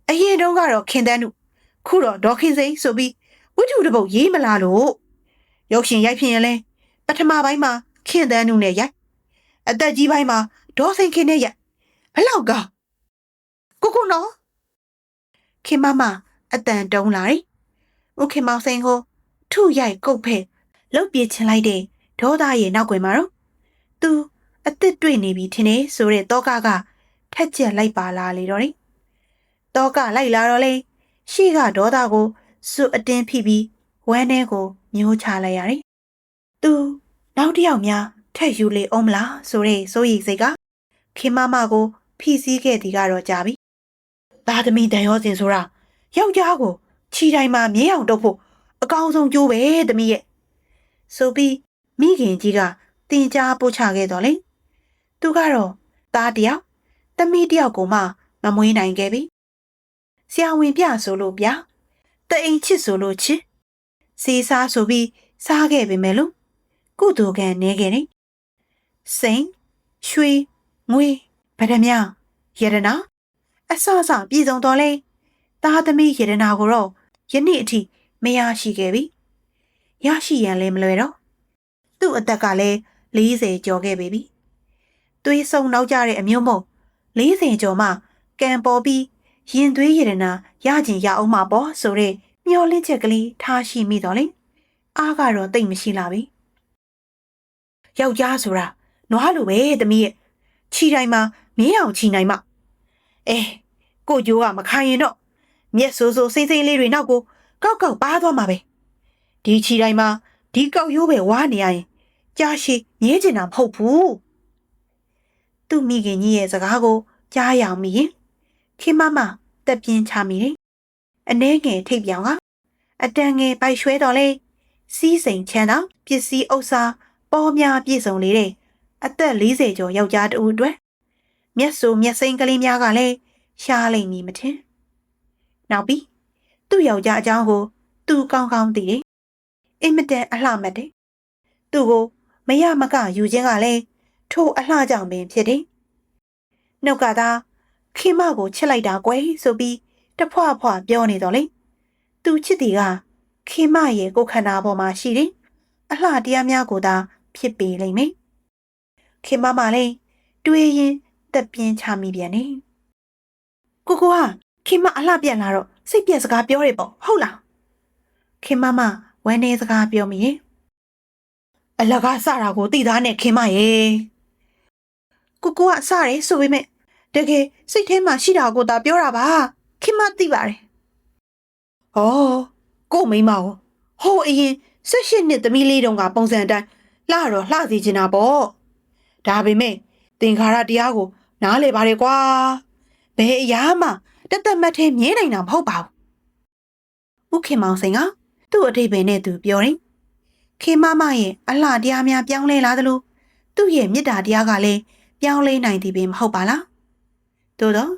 အရင်တော့ကတော့ခင်တန်းတို့ခုတော့ဒေါ်ခင်စိန်ဆိုပြီးဝတ္ထုတစ်ပုဒ်ရေးမလားလို့ရုပ်ရှင်ရိုက်ဖြစ်ရင်လဲပထမပိုင်းမှာခင်တန်းတို့နဲ့ရိုက်အသက်ကြီးပိုင်းမှာဒေါ်စိန်ခင်နဲ့ရိုက်ဘလောက်ကကိုနော်ခင်မအတန်တုံးလာတယ်ဦးခင်မောင်စိန်ကိုထုရိုက်ကုတ်ဖဲ့လှုပ်ပြချင်လိုက်တဲ့ဒေါသရဲ့နောက်ွယ်မှာတော့သူအသက်တွေ့နေပြီထင်တယ်ဆိုတဲ့တောကထက်ချက်လိုက်ပါလာလေတော့တယ် တောကလိုက်လာတော့လေရှိကဒေါသကိုစွတ်အတင်းဖိပြီးဝမ်းထဲကိုမျိုးချလိုက်ရတယ်။သူနောက်တစ်ယောက်များထက်ယူလေအောင်မလားဆိုတဲ့စိုးရိမ်စိတ်ကခင်မမကိုဖိစီးခဲ့သည်ကတော့ကြာပြီ။သားသမီးတန်ရောစင်ဆိုတာယောက်ျားကိုခြိတိုင်းမှာမြင်းအောင်တုပ်ဖို့အကောင်းဆုံးကြိုးပဲသမီးရဲ့ဆိုပြီးမိခင်ကြီးကတင်ကြားပို့ချခဲ့တော့လေသူကတော့သားတယောက်သမီးတယောက်ကိုမှမမွေးနိုင်ခဲ့ပြီဆရာဝန်ပြဆိုလို့ပြတအိမ်ချစ်ဆိုလို့ချစ်စီစားဆိုပြီးစားခဲ့ပေမဲ့လို့ကုသိုလ်ကံနေခဲ့တယ်စိန်ရွှေငွေဗဒမြယရနာအစအစပြည်စုံတော်လဲသားသမီးယရနာကိုတော့ယနေ့အထိမရရှိခဲ့ပြီရရှိရန်လည်းမလွယ်တော့သူ့အသက်ကလည်း40ကျော်ခဲ့ပြီသွေးဆုံနောက်ကြတဲ့အမျိုးမို့40ကျော်မှကံပေါ်ပြီးရင်သွေးရတနာရကျင်ရအောင်မှာပေါ့ဆိုတဲ့မျောလင့်ချက်ကလေးထားရှိမိတော့လေအားကတော့တိတ်မရှိလာပြီယောက်ျားဆိုတာနွားလိုပဲသမီးရဲ့ခြိတိုင်းမှာမင်းအောင်ခြိနိုင်မှကိုကျိုးကမခိုင်ရင်တော့မျက်စိုးစိုးစိမ့်စိမ့်လေးတွေနောက်ကိုကောက်ကောက်ပါသွားမှာပဲဒီခြိတိုင်းမှာဒီကောက်ရိုးပဲဝါနေရရင်ကြားရှိမြဲကျင်တာမဟုတ်ဘူးသူ့မိခင်ကြီးရဲ့စကားကိုကြားရအောင်မိရင်ခင်မမတက်ပြင်းချမိတယ်အနှဲငယ်ထိပ်ပြောင်ကအတန်ငယ်ပိုက်ရွှဲတော်လေစီးစိမ်ချမ်းသာပစ္စည်းဥစ္စာပေါ်များပြည့်စုံလေတဲ့အသက်40ကျော်ယောက်ျားတူအတွက်မျက်စိုးမျက်စိမ်းကလေးများကလည်းရှားလိမ့်မည်မထင်နောက်ပြီးသူ့ယောက်ျားအကြောင်းကိုသူကောင်းကောင်းသိတယ်အင်မတန်အလှမှတ်တယ်သူ့ကိုမရမကယူခြင်းကလည်းထိုအလှကြောင့်ပင်ဖြစ်တယ်နှုတ်ကသာခင်မကိုချစ်လိုက်တာကွယ်ဆိုပြီးတဖွာဖွာပြောနေတော့လေသူချစ်တီကခင်မရဲ့ကိုယ်ခန္ဓာပေါ်မှာရှိတယ်အလှတရားများကိုသာဖြစ်ပေလိမ့်မယ်ခင်မမလည်းတွေးရင်တက်ပြင်းချမိပြန်နေကိုကခင်မအလှပြန်လာတော့စိတ်ပြက်စကားပြောရပေါ့ဟုတ်လားခင်မမဝမ်းနေစကားပြောမိရင်အလကားစတာကိုသိသားနဲ့ခင်မရဲ့ကိုကစရဲဆိုပေမဲ့တကယ်စိတ်ထဲမှာရှိတာကိုသာပြောတာပါခင်မသိပါတယ်ဟောကိုမိမဟိုအရင်18နှစ်သမီးလေးတုန်းကပုံစံတိုင်းလှတော့လှစီချင်တာပေါ့ဒါပေမဲ့သင်္ခါရတရားကိုနားလေပါတယ်ကွာဘယ်အရာမှတသက်မတ်ထဲမြဲနိုင်တာမဟုတ်ပါဘူးဥခင်မောင်စိန်ကသူ့အထိပ္ပယ်နဲ့သူပြောတယ်ခင်မမရဲ့အလှတရားများပြောင်းလဲလာသလိုသူ့ရဲ့မေတ္တာတရားကလည်းပြောင်းလဲနိုင်သည်ပင်မဟုတ်ပါလားသို့တော့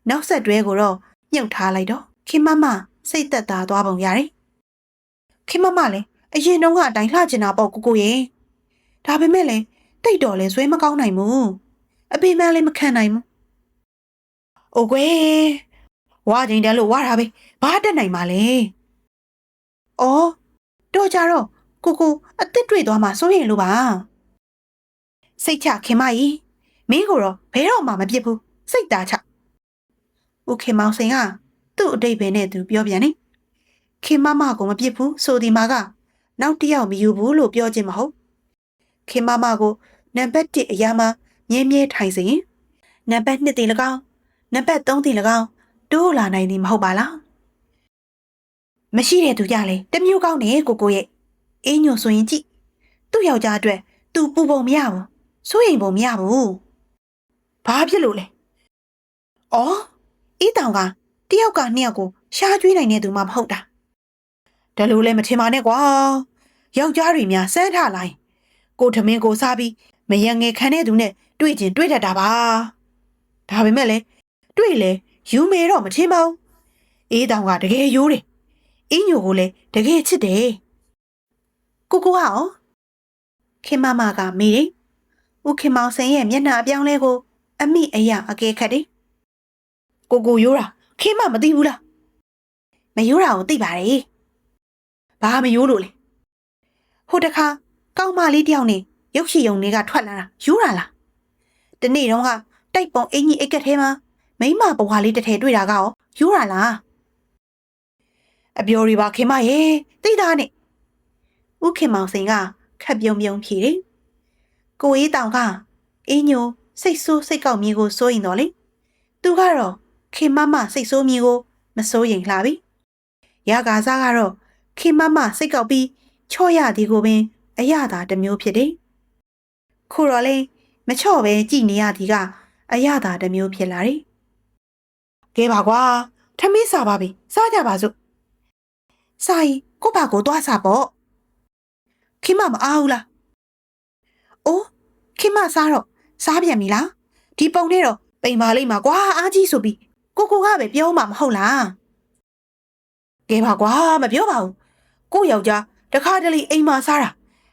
နောက်ဆက်တွဲကိုတော့ညှုပ်ထားလိုက်တော့ခင်မမစိတ်သက်သာသွားပုံရတယ်ခင်မမလည်းအရင်တုန်းကအတိုင်းလှကျင်တာပေါ့ကိုရဲ့ဒါပေမဲ့လည်းတိတ်တော်လည်းဇွဲမကောင်းနိုင်ဘူးအဖေမလည်းမခံနိုင်ဘူးအိုကွယ်ဝါချိန်တန်းလို့ဝါတာပဲဘာတက်နိုင်မှာလဲအော်တော့ကြတော့ကိုအသက်တွေ့သွားမှာစိုးရင်လို့ပါစိတ်ချခင်မကြီးမင်းကိုတော့ဘယ်တော့မှမပြစ်ဘူးစိတ်သားချဦးခင်မောင်စိန်ကသူ့အတိတ်ပဲနဲ့သူပြောပြန်နေခင်မမကိုမပြစ်ဘူးဆိုဒီမှာကနောက်တစ်ယောက်မယူဘူးလို့ပြောခြင်းမဟုတ်ခင်မမကိုနံပါတ်1အရာမှာမြဲမြဲထိုင်စေရင်နံပါတ်2တင်၎င်းနံပါတ်3တင်၎င်းတိုးလာနိုင်သည်မဟုတ်ပါလားမရှိတဲ့သူကြလေတမျိုးကောင်းတယ်ကိုရဲ့အင်းညိုဆိုရင်ကြည့်သူ့ယောက်ျားအတွက်သူပူပုံမရဘူးစိုးရိမ်ပုံမရဘူးဘာဖြစ်လို့လဲအော်အေးတောင်ကတယောက်ကနှစ်ယောက်ကိုရှားကျွေးနိုင်တဲ့သူမှမဟုတ်တာဒါလို့လည်းမထင်ပါနဲ့ကွာယောက်ျားတွေများစမ်းထလိုက်ကိုထမင်းကိုစားပြီးမယံငယ်ခံတဲ့သူနဲ့တွေ့ချင်းတွေ့တတ်တာပါဒါပေမဲ့လည်းတွေ့လေယူမေတော့မထင်ပါဘူးအေးတောင်ကတကယ်ရိုးတယ်အင်းညိုကိုလည်းတကယ်ချစ်တယ်ကိုဟောခင်မမကမေးတယ်ဦးခင်မောင်စိန်ရဲ့မျက်နှာအပြောင်းလဲကိုအမိအယအကဲခတ်တယ်ကိုရိုးတာခင်မမသိဘူးလားမရိုးတာကိုသိပါတယ်ဘာမရိုးလို့လဲဟိုတခါကောင်းမလေးတယောက်နဲ့ရုပ်ရှိယုံတွေကထွက်လာတာရိုးတာလားတနေ့တော့ကတိုက်ပုံအင်ကြီးအိတ်ကက်ထဲမှာမိမဘဝလေးတစ်ထည်တွေ့တာကရောရိုးတာလားအပြော်ရီပါခင်မရဲ့သိတာနဲ့ဦးခင်မောင်စိန်ကခက်ပြုံဖြေတယ်ကိုအေးတောင်ကအင်းညိုစိတ်ဆိုးစိတ်ကောက်မြေကိုစိုးရင်တော့လေသူကတော့ ခင်မစိတ်ဆိုးမြည်ကိုမစိုးရင်လှပြီရကားစားကတော့ခင်မစိတ်ကောက်ပြီးချော့ရသည်ကိုပင်အရသာတစ်မျိုးဖြစ်တယ်ခုတော့လေမချော့ပဲကြည်နေရသည်ကအရသာတစ်မျိုးဖြစ်လာတယ်ကဲပါကွာထမင်းစားပါပြီစားကြပါစို့စားရင်ကိုဘာကိုသွားစားပေါ့ခင်မအားဘူးလားအိုးခင်မစားတော့စားပြန်ပြီလားဒီပုံနဲ့တော့ပိန်ပါလိမ့်မှာကွာအားကြီးဆိုပြီးကိုကပဲပြောမှာမဟုတ်လားကဲပါကွာမပြောပါဘူးကိုယောက်ျားတခါတလေအိမ်မှာစားတာ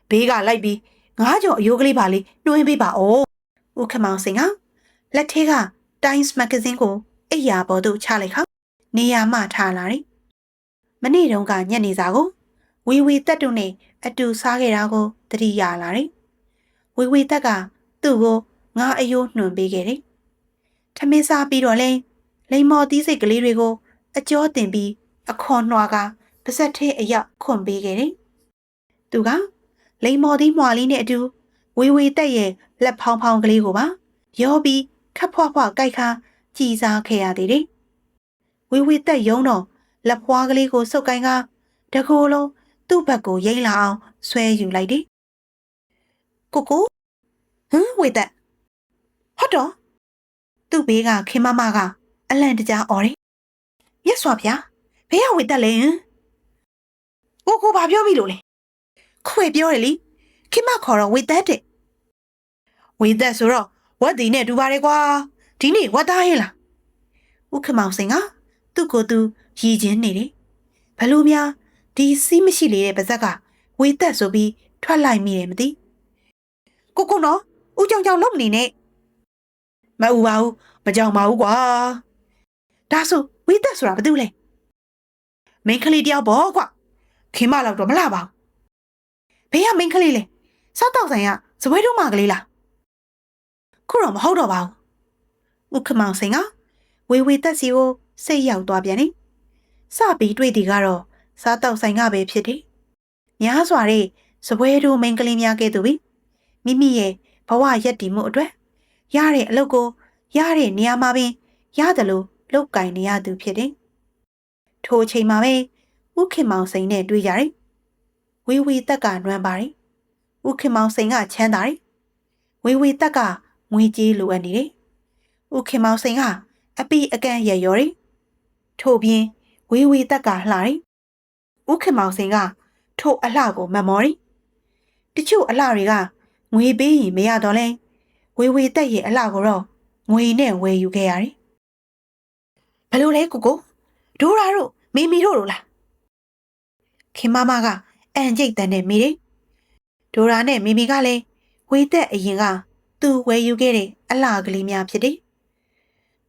ဘေးကလိုက်ပြီးငါးကြော်အယိုးကလေးပါလေးနှွှင်းပေးပါဦးဦးခမောင်စင်ကလက်ထဲက Times Magazine ကိုအိယာပေါ်သို့ချလိုက်ခါနေရာမှထားလာတယ်မနေ့တုန်းကညနေစာကိုဝီတက်တို့နဲ့အတူစားခဲ့တာကိုသတိရလာတယ်ဝီတက်ကသူ့ကိုငါအယိုးနှွှန်ပေးခဲ့တယ်ထမင်းစားပြီးတော့လဲလိမ္မော်သီးစိတ်ကလေးတွေကိုအကျော်တင်ပြီးအခွန်နှွားကပါဇက်ထဲအရောက်ခွန်ပေးခဲ့တယ်သူကလိမ္မော်သီးမွှာလေးနဲ့အတူဝီတက်ရဲ့လက်ဖောင်းဖောင်းကလေးကိုပါရောပြီးခပ်ဖွားဖွားကြိုက်ခါကြည်စားခဲ့ရသေးတယ်ဝီတက်ယုံတော့လက်ဖွားကလေးကိုစုပ်ကိုင်းကတကိုယ်လုံးသူ့ဘက်ကိုရိမ့်လာအောင်ဆွဲယူလိုက်တယ်ကိုဟမ်ဝေသက်ဟုတ်တော့သူ့ဘေးကခင်မကအလန့်တကြားအော်တယ်မြတ်စွာဘုရားဘယ်ရဝေသက်လဲကိုဘာပြောပြီလို့လဲခွေပြောတယ်လीခင်မခေါ်တော့ဝေသက်တဲ့ဝေသက်ဆိုတော့ဝတ်ဒီနဲ့တူပါတယ်ကွာဒီနေ့ဝတ်သားရဲ့လားဦးခမောင်စင်ကသူ့ကိုယ်သူရည်ချင်းနေတယ်ဘလို့များဒီစီးမရှိလေတဲ့ပါဇက်ကဝေသက်ဆိုပြီးထွက်လိုက်မိတယ်မသိကိုနော်ဦးကြောင်လုံးမနေနဲ့မအူပါဘူးမကြောင်ပါဘူးကွာဒါဆိုဝေသက်ဆိုတာဘာတူလဲမင်းကလေးတယောက်ပေါ့ကွာခင်မလောက်တော့မလှပါဘူးဘယ်ကမင်းကလေးလဲစားတော့ဆိုင်ကစပွဲတုံးမကလေးလားခုတော့မဟုတ်တော့ပါဘူးဦးခမောင်စင်ကဝေသက်စီကိုစိတ်ရောက်သွားပြန်နေစပြီးတွေ့တီကတော့စားတော့ဆိုင်ကပဲဖြစ်တယ်များစွာတဲ့စပွဲတုံးမင်းကလေးများကဲ့သို့မိမိရဲ့ဘဝရက်တည်မှုအတွက်ရတဲ့အလုပ်ကိုရတဲ့နေရာမှာပင်ရတယ်လို့လောက်ကင်နေရသူဖြစ်တယ်ထိုအချိန်မှာပဲဦးခင်မောင်စိန်နဲ့တွေ့ကြတယ်ဝီတက်ကနွမ်းပါတယ်ဦးခင်မောင်စိန်ကချမ်းသာတယ်ဝီတက်ကငွေကြေးလိုအပ်နေတယ်ဦးခင်မောင်စိန်ကအပိအကန့်ရရော်တယ်ထို့ပြင်ဝီတက်ကလှတယ်ဦးခင်မောင်စိန်ကထို့အလှကိုမမော်တယ်တချို့အလှတွေကငွေပေးရင်မရတော့လဲဝေတက်ရဲ့အလှကိုတော့ငွေနဲ့ဝယ်ယူခဲ့ရတယ်ဘယ်လိုလဲကိုဒိုရာတို့မီမီတို့လားခင်မကအန်ကျိတ်တန်နဲ့မိတယ်ဒိုရာနဲ့မီမီကလည်းဝေတက်အရင်ကသူဝယ်ယူခဲ့တဲ့အလှကလေးများဖြစ်တယ်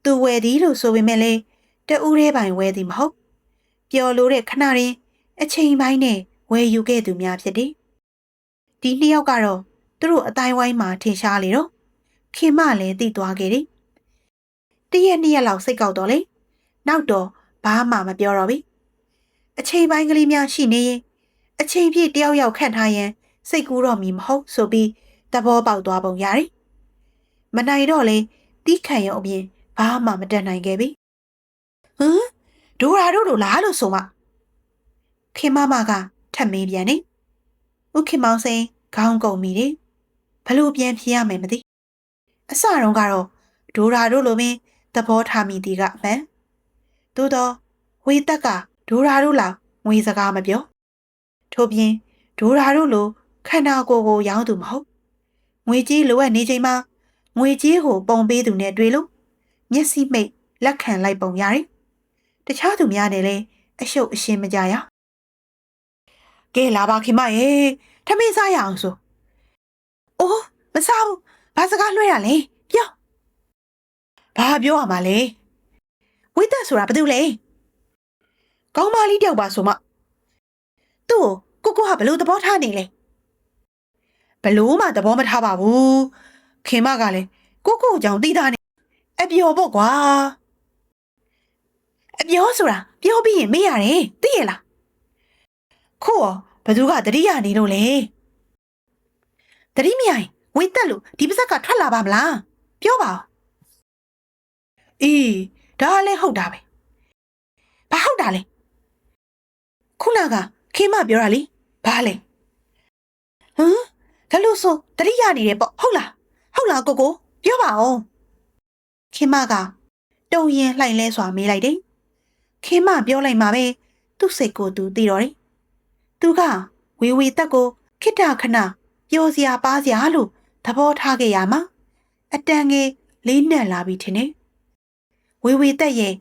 သူဝယ်သည်လို့ဆိုပေမဲ့လည်းတဦးတည်းပိုင်ဝယ်သည်မဟုတ်ပျော်လို့တဲ့ခဏရင်းအချိန်ပိုင်းနဲ့ဝယ်ယူခဲ့သူများဖြစ်တယ်ဒီနှစ်ယောက်ကတော့သူတို့အတိုင်းဝိုင်းမှာထင်ရှားလေတော့ခင်မလည်းသိသွားခဲ့တယ်တရက်နှစ်ရက်လောက်စိတ်ကောက်တော့လေနောက်တော့ဘာမှမပြောတော့ဘူးအချိန်ပိုင်းကလေးများရှိနေရင်အချိန်ပြည့်တယောက်ယောက်ခန့်ထားရင်စိတ်ကူးတော့မီမဟုတ်ဆိုပြီးသဘောပေါက်သွားပုံရတယ်မနိုင်တော့လေတီးခံရုံအပြင်ဘာမှမတတ်နိုင်ခဲ့ပြီဟမ်ဒိုရာတို့လိုလားလို့ဆိုမှခင်မကထပ်မေးပြန်နေဦးခင်မောင်စိန်ခေါင်းကုန်မိတယ်ဘလို့ပြန်ဖြေရမယ်မသိအစတုန်းကတော့ဒိုရာတို့လိုပင်သဘောထားမိသည်ကအမှန်သို့တော့ဝေတက်ကဒိုရာတို့လောက်ငွေစကားမပြောထို့ပြင်ဒိုရာတို့လိုခန္ဓာကိုယ်ကိုရောင်းသူမဟုတ်ငွေကြီးလိုအပ်နေချိန်မှာငွေကြီးကိုပုံပေးသူနဲ့တွေ့လို့မျက်စိမိတ်လက်ခံလိုက်ပုံရတယ်တခြားသူများနဲ့လည်းအရှုပ်အရှင်းမကြရကဲလာပါခင်မရေထမင်းစားရအောင်ဆိုအိုးမစားဘူးဘာစကားလွှဲရလဲပြောဘာပြောရမှာလဲဝိသက်ဆိုတာဘာတူလဲကောင်းမလေးတယောက်ပါဆိုမှသူ့ကိုကဘလို့သဘောထားနေလဲဘလို့မှသဘောမထားပါဘူးခင်မကလည်းကိုကြောင့်သိတာနေအပြောပေါ့ကွာအပြောဆိုတာပြောပြီးရင်မေးရတယ်သိရလားခို့ဘသူကတတိယနေလို့လဲတတိမြိုင်ဝေသက်လို့ဒီပါဇက်ကထွက်လာပါမလားပြောပါအေး ဒါလည်းဟုတ်တာပဲဘာဟုတ်တာလဲခုနကခေမပြောတာလေဘာလဲဒါလို့ဆိုတတိယနေတယ်ပေါ့ဟုတ်လားကိုပြောပါဦးခေမကတုံရင်လှိုင်လဲစွာမေးလိုက်တယ်ခေမပြောလိုက်မှာပဲသူ့စိတ်ကိုသူသိတော့တယ်သူကဝေတက်ကိုခိတ္တခဏပျော်စရာပါစရာလို့သဘောထားခဲ့ရမှာအတန်ငယ်လေးနက်လာပြီထင်တယ်ဝေတက်ရဲ့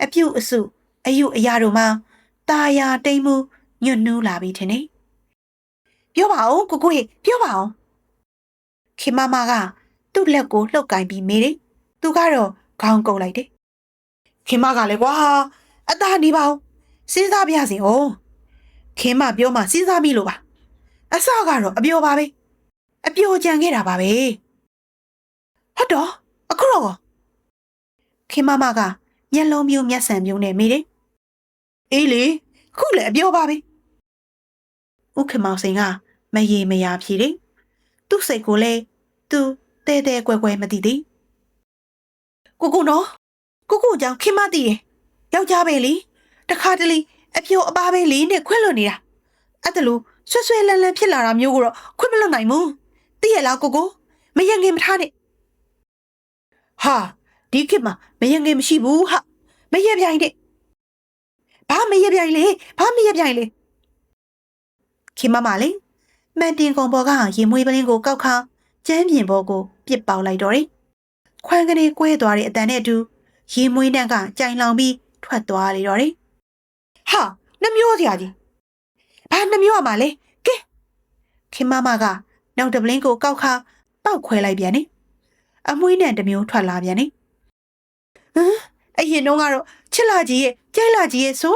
အပြုတ်အစုအယုအရာတို့မှာตาယာတိမ်မှုညွတ်နှူးလာပြီထင်တယ်ပြောပါဦးကိုပြောပါဦးခေမကသူ့လက်ကိုလှုပ်ကင်ပြီးမေးတယ်သူကတော့ခေါင်းကုပ်လိုက်တယ်ခေမကလည်းကွာအသာနေပါဦးစဉ်းစားပြစီအောင်ခေမပြောမှစဉ်းစားပြီလို့ပါအစကတော့အပျော်ပါပဲအပျော်ကြံခဲ့တာပါပဲဟုတ်တော့အခုတော့ခေမကမျက်လုံးမျိုးမျက်စံမျိုးနဲ့မေးတယ်အေးလေခုလည်းအပျော်ပါပဲဥက္ကမောင်စိန်ကမရေမရာဖြေတယ်သူ့စိတ်ကိုလည်းသူတဲကွယ်မသိသေးကိုနော်ကိုကြောင့်ခင်မသိတယ်ယောက်ျားပဲလေတခါတလေအပျော်အပါပဲလေးနဲ့ခွင့်လွတ်နေတာအဲ့ဒါလို့ဆွဲလန်းဖြစ်လာတာမျိုးကိုတော့ခွင့်မလွတ်နိုင်ဘူးသိရလားကိုမယငင်မထားနဲ့ဟာဒီခေတ်မှာမယငင်မရှိဘူးဟာမရပြိုင်တဲ့ဘာမရပြိုင်လေခင်မလေးမန်တင်ကုံပေါ်ကရင်မွေးပလင်းကိုကောက်ခါကျမ်းပြင်ပေါ်ကိုပစ်ပေါက်လိုက်တော့တယ်ခွန်းကနေကွဲသွားတဲ့အတန်နဲ့အတူရင်မွေးနှံ့ကကြိုင်လောင်ပြီးထွက်သွားလေတော့တယ်ဟာနှမျိုးစရာကြီးဘာနှမျိုးမှလဲကဲခင်မကနောက်တပလင်းကိုကောက်ခါပောက်ခွဲလိုက်ပြန်တယ်အမွှေးနဲ့တစ်မျိုးထွက်လာပြန်တယ်အရင်တော့ကတော့ချစ်လာကြီးရဲ့ကြိုက်လာကြီးရဲ့ဆို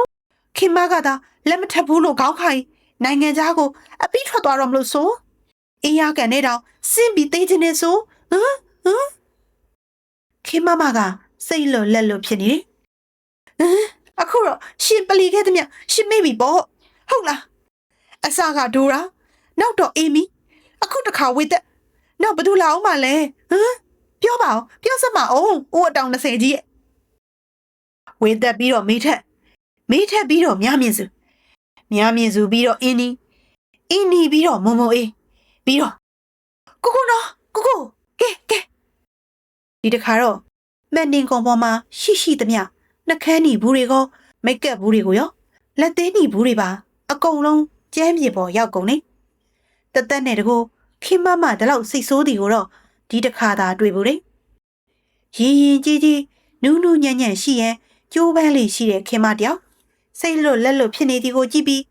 ခင်မကသာလက်မထပ်ဘူးလို့ခေါင်းခိုင်းနိုင်ငံသားကိုအပြီးထွက်သွားတော့မလို့ဆိုအင်းရကန်နဲ့တောင်စင်းပြီးသေးခြင်းနဲ့ဆိုခင်မကစိတ်လွတ်လက်လွတ်ဖြစ်နေတယ်အခုတော့ရှင်ပလီခဲ့သည်မြရှင်မေ့ပြီပေါ့ဟုတ်လားအစကဒိုရာနောက်တော့အေမီအခုတခါဝေသက်နောက်ဘယ်သူလာအောင်မလဲပြောပါဦးပြောစမ်းမအောင်ဦးအတောင်20ကြီးရဲ့ဝေသက်ပြီးတော့မေးထက်ပြီးတော့မြမြင့်စုပြီးတော့အင်းနီပြီးတော့မုံအေးပြီးတော့ကိုနော်ကိုကဲဒီတခါတော့မန်တင်ကုံပေါ်မှာရှိသမျှနှကန်းหนีဘူးတွေကောမိတ်ကပ်ဘူးတွေကိုရောလက်သေးหนีဘူးတွေပါအကုန်လုံးကျမ်းမြေပေါ်ရောက်ကုန်နေတသက်နဲ့တကူခင်မဒီလောက်စိတ်ဆိုးတီကိုတော့ဒီတခါသာတွေ့ဘူးလေရင်ကြီးနူးညံ့ရှိရင်ကျိုးပန်းလေးရှိတဲ့ခင်မတယောက်စိတ်လွတ်လက်လွတ်ဖြစ်နေသည်ကိုကြည့်ပြီး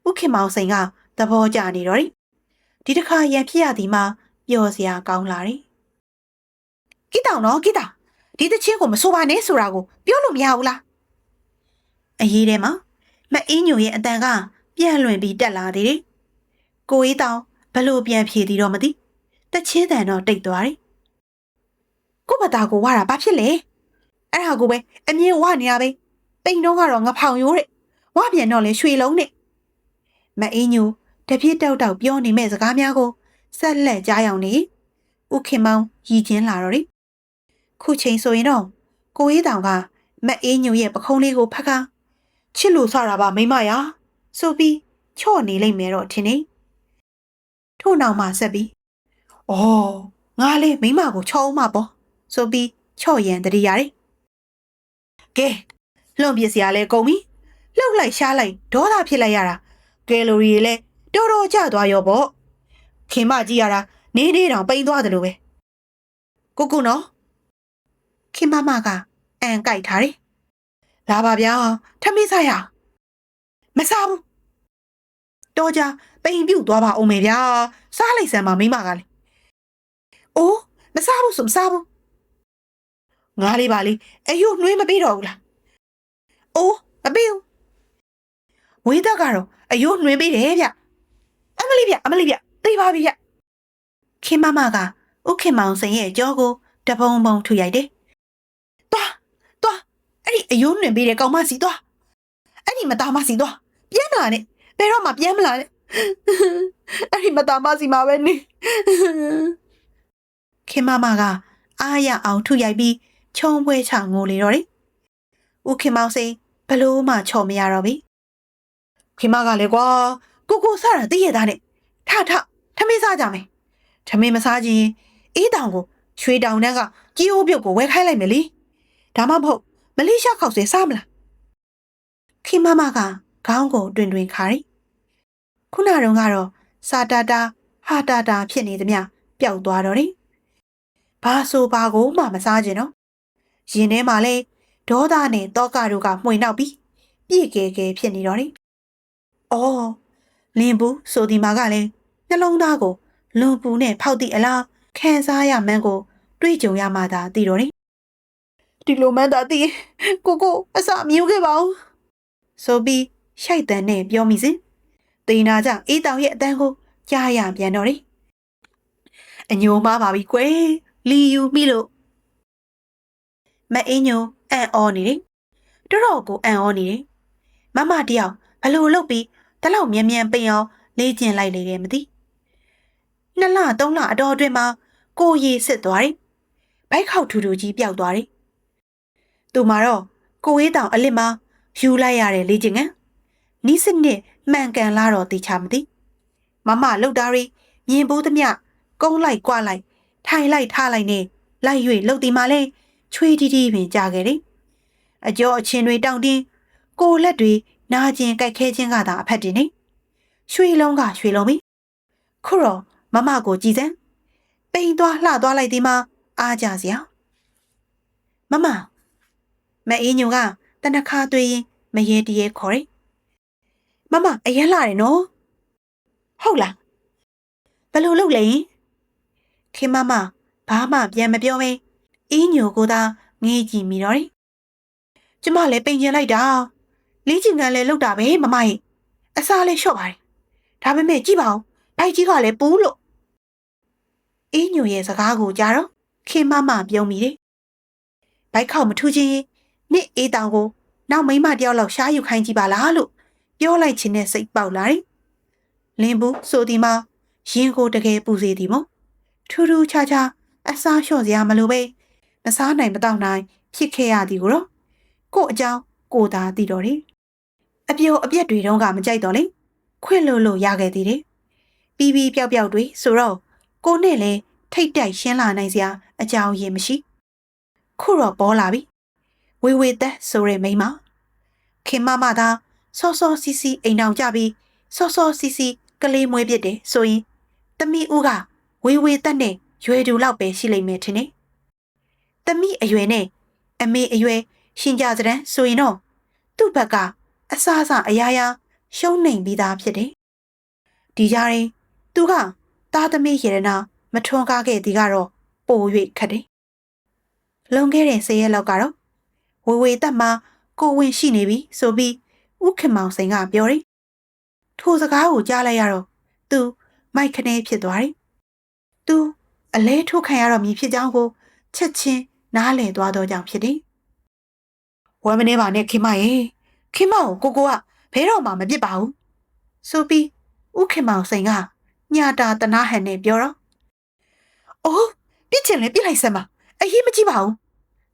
ဥခင်မောင်စိန်ကသဘောကျနေတော့ဒီတခါရန်ဖြစ်ရသည်မှာပျော်စရာကောင်းလာတယ်ကိတောင်နော်ကိတောင်ဒီတချင်းကိုမဆိုပါနဲ့ဆိုတာကိုပြောလို့မရဘူးလားအရေးထဲမှာမအင်းညိုရဲ့အတန်ကပြန်လွင်ပြီးတက်လာသေးတယ်ကိုအေးတောင်ဘလို့ပြန်ဖြေသည်တော့မသိတချင်းတန်တော့တိတ်သွားတယ်ကို့ဘတာကိုဝါတာဘာဖြစ်လဲအဲ့ဟာကိုပဲအမြင်ဝနေရပဲပိန်တော့ကတော့ငဖောင်ရိုးတဲ့ဝါပြန်တော့လေရွှေလုံးနဲ့မအင်းညိုတပြည့်တောက်ပြောနေမဲ့စကားများကိုဆက်လက်ကြားအောင်နေဥခင်မောင်ရည်ချင်းလာတော့တယ်ခုချိန်ဆိုရင်တော့ကိုအေးတောင်ကမအေးညိုရဲ့ပခုံးလေးကိုဖက်ခါချစ်လို့ဆတာပါမိမရဆိုပြီးချော့နေလိမ့်မယ်တော့ထင်နေထို့နောက်မှဆက်ပြီးအော်ငါလေးမိမကိုချော့အောင်မပေါ့ဆိုပြီးချော့ရန်တတိရတယ်ကဲလွန်ပြစရာလဲကုန်ပြီလှုပ်လိုက်ရှားလိုက်ဒေါသဖြစ်လိုက်ရတာကယ်လိုရီတွေလည်းတော်တော်ကျသွားရောပေါ့ခင်မကြည့်ရတာနေတောင်ပိန်သွားတယ်လို့ပဲကိုနော်ခင်မကအန်ကြိုက်ထားတယ်လာပါဗျာထမင်းစားရမစားဘူးတော့ကြပိန်ပြုတ်သွားပါအောင်မေဗျာစားလိုက်စမ်းပါမိမကလည်းအိုးမစားဘူးဆိုမစားဘူးငါလေးပါလေအယုနှွေးမပေးတော့ဘူးလားအိုးမပေးဘူးဝေးသက်ကတော့အယုနှွေးပေးတယ်ဗျအမလေးဗျသိပါပြီဗျခင်မကဥခင်မောင်စိန်ရဲ့ကြောကိုတပုံထုရိုက်တယ်သွားအဲ့ဒီအယုနှွေးပေးတဲ့ကောင်မစီသွားအဲ့ဒီမသားမစီသွားပြန်မလာနဲ့ဘယ်တော့မှပြန်မလာနဲ့အဲ့ဒီမသားမစီမှာပဲနေခင်မကအားရအောင်ထုရိုက်ပြီးချုံပွဲချငိုလေတော့တယ် ဦးခင်မောင်စိန်ဘလို့မှချော်မရတော့ပြီခင်မကလည်းကွာကိုစားတာသိရတာနဲ့ထထမင်းစားကြမယ်ထမင်းမစားခြင်းအေးတောင်ကိုရွှေတောင်တန်းကကြီးအိုးပြုတ်ကိုဝဲခိုင်းလိုက်မယ်လေဒါမှမဟုတ်မလေးရှားခောက်ဆွဲစားမလားခင်မကခေါင်းကိုတွင်ခါရီခုနတုန်းကတော့စာတာတာဟာတာတာဖြစ်နေသမျှပျောက်သွားတော့တယ်ဘာဆိုဘာကိုမှမစားခြင်းတော့ရင်ထဲမှာလဲဒေါသနဲ့တောကတို့ကမှွေနောက်ပြီးပြည့်ကဲဖြစ်နေတော့တယ်အော်လင်းဘူးဆိုဒီမှာကလည်းနှလုံးသားကိုလွန်ပူနဲ့ဖောက်သည့်အလားခံစားရမှန်းကိုတွေးကြုံရမှသာသိတော့တယ်ဒီလိုမှန်းသာသိကိုအစမြူးခဲ့ပါဦးဆိုပြီးရှိုက်တန်နဲ့ပြောမိစဉ်တေနာကြောင့်အေးတောင်ရဲ့အတန်းကိုကြားရပြန်တော့တယ်အညိုမားပါပြီကွယ်လီယူမိလို့မအင်းညိုအံ့ဩနေတယ်တော်ကိုအံ့ဩနေတယ်မမတယောက်ဘလို့လုပ်ပြီးတလောက်မြန်ပိန်အောင်လေ့ကျင့်လိုက်လေတယ်မသိ2 လ 3 လအတော်အတွင်းမှာကိုရီစစ်သွားတယ်ဘိုက်ခေါက်ထူကြီးပျောက်သွားတယ်သူမှာတော့ကိုဝေးတောင်အလစ်မှာယူလိုက်ရတယ်လေ့ကျင့်ငန်းနီးစနစ်မှန်ကန်လာတော့တေချာမသိမမလှုပ်တာရီမြင်ပိုးသမျှကုန်းလိုက်ကွာလိုက်ထိုင်လိုက်ထားလိုက်နဲ့လိုက်၍လှုပ်တီမှာလဲချွေးတီပင်ကြာခဲ့တယ်အကျော်အချင်းတွေတောင့်တင်းကိုလက်တွေနာကျင်ကြိုက်ခဲခြင်းကသာအဖက်တင်နေရွှေလုံးကရွှေလုံးပြီခုတော့မမကိုကြည်စမ်းပိန်သွားလှသွားလိုက်ဒီမှာအားကြစရာမမအေးညိုကတနခါသွေးရင်မရေတရေခေါ်တယ်မမအရင်လာတယ်နော်ဟုတ်လားဘယ်လိုလုပ်လဲခင်မဘာမှပြန်မပြောဘဲအင်းညိုကိုသာငေးကြည့်မိတော့တယ်ကျမလည်းပိန်ကျင်လိုက်တာလေးချင်ကန်လည်းလောက်တာပဲမမရဲ့အစားလေးလျှော့ပါတယ်ဒါပေမဲ့ကြည့်ပါဦးဘိုက်ကြီးကလည်းပူးလို့အင်းညိုရဲ့စကားကိုကြားတော့ခင်မပြုံးမိတယ်ဘိုက်ခေါက်မထူးချင်းနှစ်အေးတောင်ကိုနောက်မိမတယောက်လောက်ရှားယူခိုင်းကြည့်ပါလားလို့ပြောလိုက်ခြင်းနဲ့စိတ်ပေါက်လာတယ်လင်းဘူးဆိုဒီမှာရင်ကိုတကယ်ပူစေသည်မို့ထူးခြားအစားလျှော့စရာမလိုပဲမစားနိုင်မတော့နိုင်ဖြစ်ခဲ့ရသည်ကိုတော့ကို့အကြောင်းကိုသာသိတော့တယ်အပြိုအပြက်တွေတော့ကမကြိုက်တော့လေခွင့်လို့ရခဲ့သေးတယ်ပြီးပျောက်တွေဆိုတော့ကိုနဲ့လည်းထိတ်တိုက်ရှင်းလာနိုင်စရာအကြောင်းရင်းမရှိခုတော့ပေါ်လာပြီဝေသက်ဆိုရဲမိန်းမခင်မသာစောစီစီအိမ်အောင်ကြပြီးစောစီစီကလေးမွေးပြစ်တယ်ဆိုရင်သမီးဦးကဝေသက်နဲ့ရွယ်တူလောက်ပဲရှိလိမ့်မယ်ထင်တယ်သမီးအရွယ်နဲ့အမေအရွယ်ရှင်ကြစတဲ့ဆိုရင်တော့သူ့ဘက်ကအစားအရာရာရှုံးနေပြီးသားဖြစ်တယ်ဒီကြားရင်သူကသားသမီးရေရနာမထွန်းကားခဲ့သည်ကတော့ပို၍ခက်တယ်လွန်ခဲ့တဲ့10 ရက်လောက်ကတော့ဝေသက်မှာကိုဝင်ရှိနေပြီဆိုပြီးဥခင်မောင်စိန်ကပြောတယ်ထိုစကားကိုကြားလိုက်ရတော့သူမိုက်ခနဲဖြစ်သွားတယ်သူအလဲထိုးခံရတော့မည်ဖြစ်ကြောင်းကိုချက်ချင်းနားလည်သွားတော့ကြောင့်ဖြစ်တယ်ဝမ်းမနေပါနဲ့ခင်မရဲ့ခင်မကိုကဘဲတော့မှမပြစ်ပါဘူးဆိုပြီးဥခင်မောင်စိန်ကညတာတနာဟန်နဲ့ပြောတော့အိုးပြစ်ချင်လဲပြစ်လိုက်စမ်းပါအရေးမကြီးပါဘူး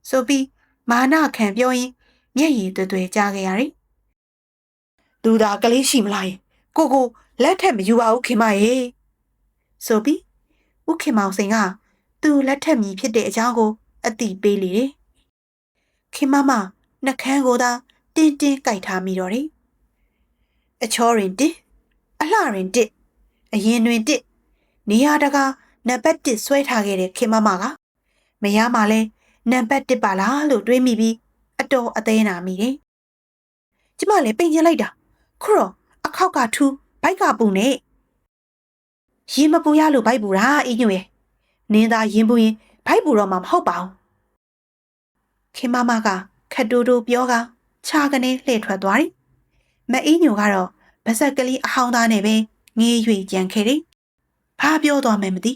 ဆိုပြီးမာနခံပြောရင်မျက်ရည်တွေကြားခဲ့ရတယ်သူသာကလေးရှိမလားကိုလက်ထက်မယူပါဘူးခင်မရဲ့ဆိုပြီးဥခင်မောင်စိန်ကသူလက်ထက်မြည်ဖြစ်တဲ့အကြောင်းကိုအတိပေးလေတယ်ခင်မနှကန်းကိုသာတင်းကြိုက်ထားမိတော့တယ်အချောရင်တစ်အလှရင်တစ်အရင်တွင်တစ်နေရာတကာနံပါတ်1ဆွဲထားခဲ့တဲ့ခင်မကမရမှလဲနံပါတ်1ပါလားလို့တွေးမိပြီးအတော်အသေးနာမိတယ်ကျမလည်းပိန်ကျင်လိုက်တာခုတော့အခောက်ကထူးဘိုက်ကပူနေရင်မပူရလို့ဘိုက်ပူတာအင်းညွန့်ရဲ့နင်းသားရင်ပူရင်ဘိုက်ပူတော့မှမဟုတ်ပါဘူးခင်မကခက်တိုးပြောကခြာကနေလှည့်ထွက်သွားတယ်မအင်းညိုကတော့ဗစက်ကလေးအဟောင်းသားနဲ့ပဲငေး၍ကြံခဲ့တယ်ဘာပြောသွားမှမသိ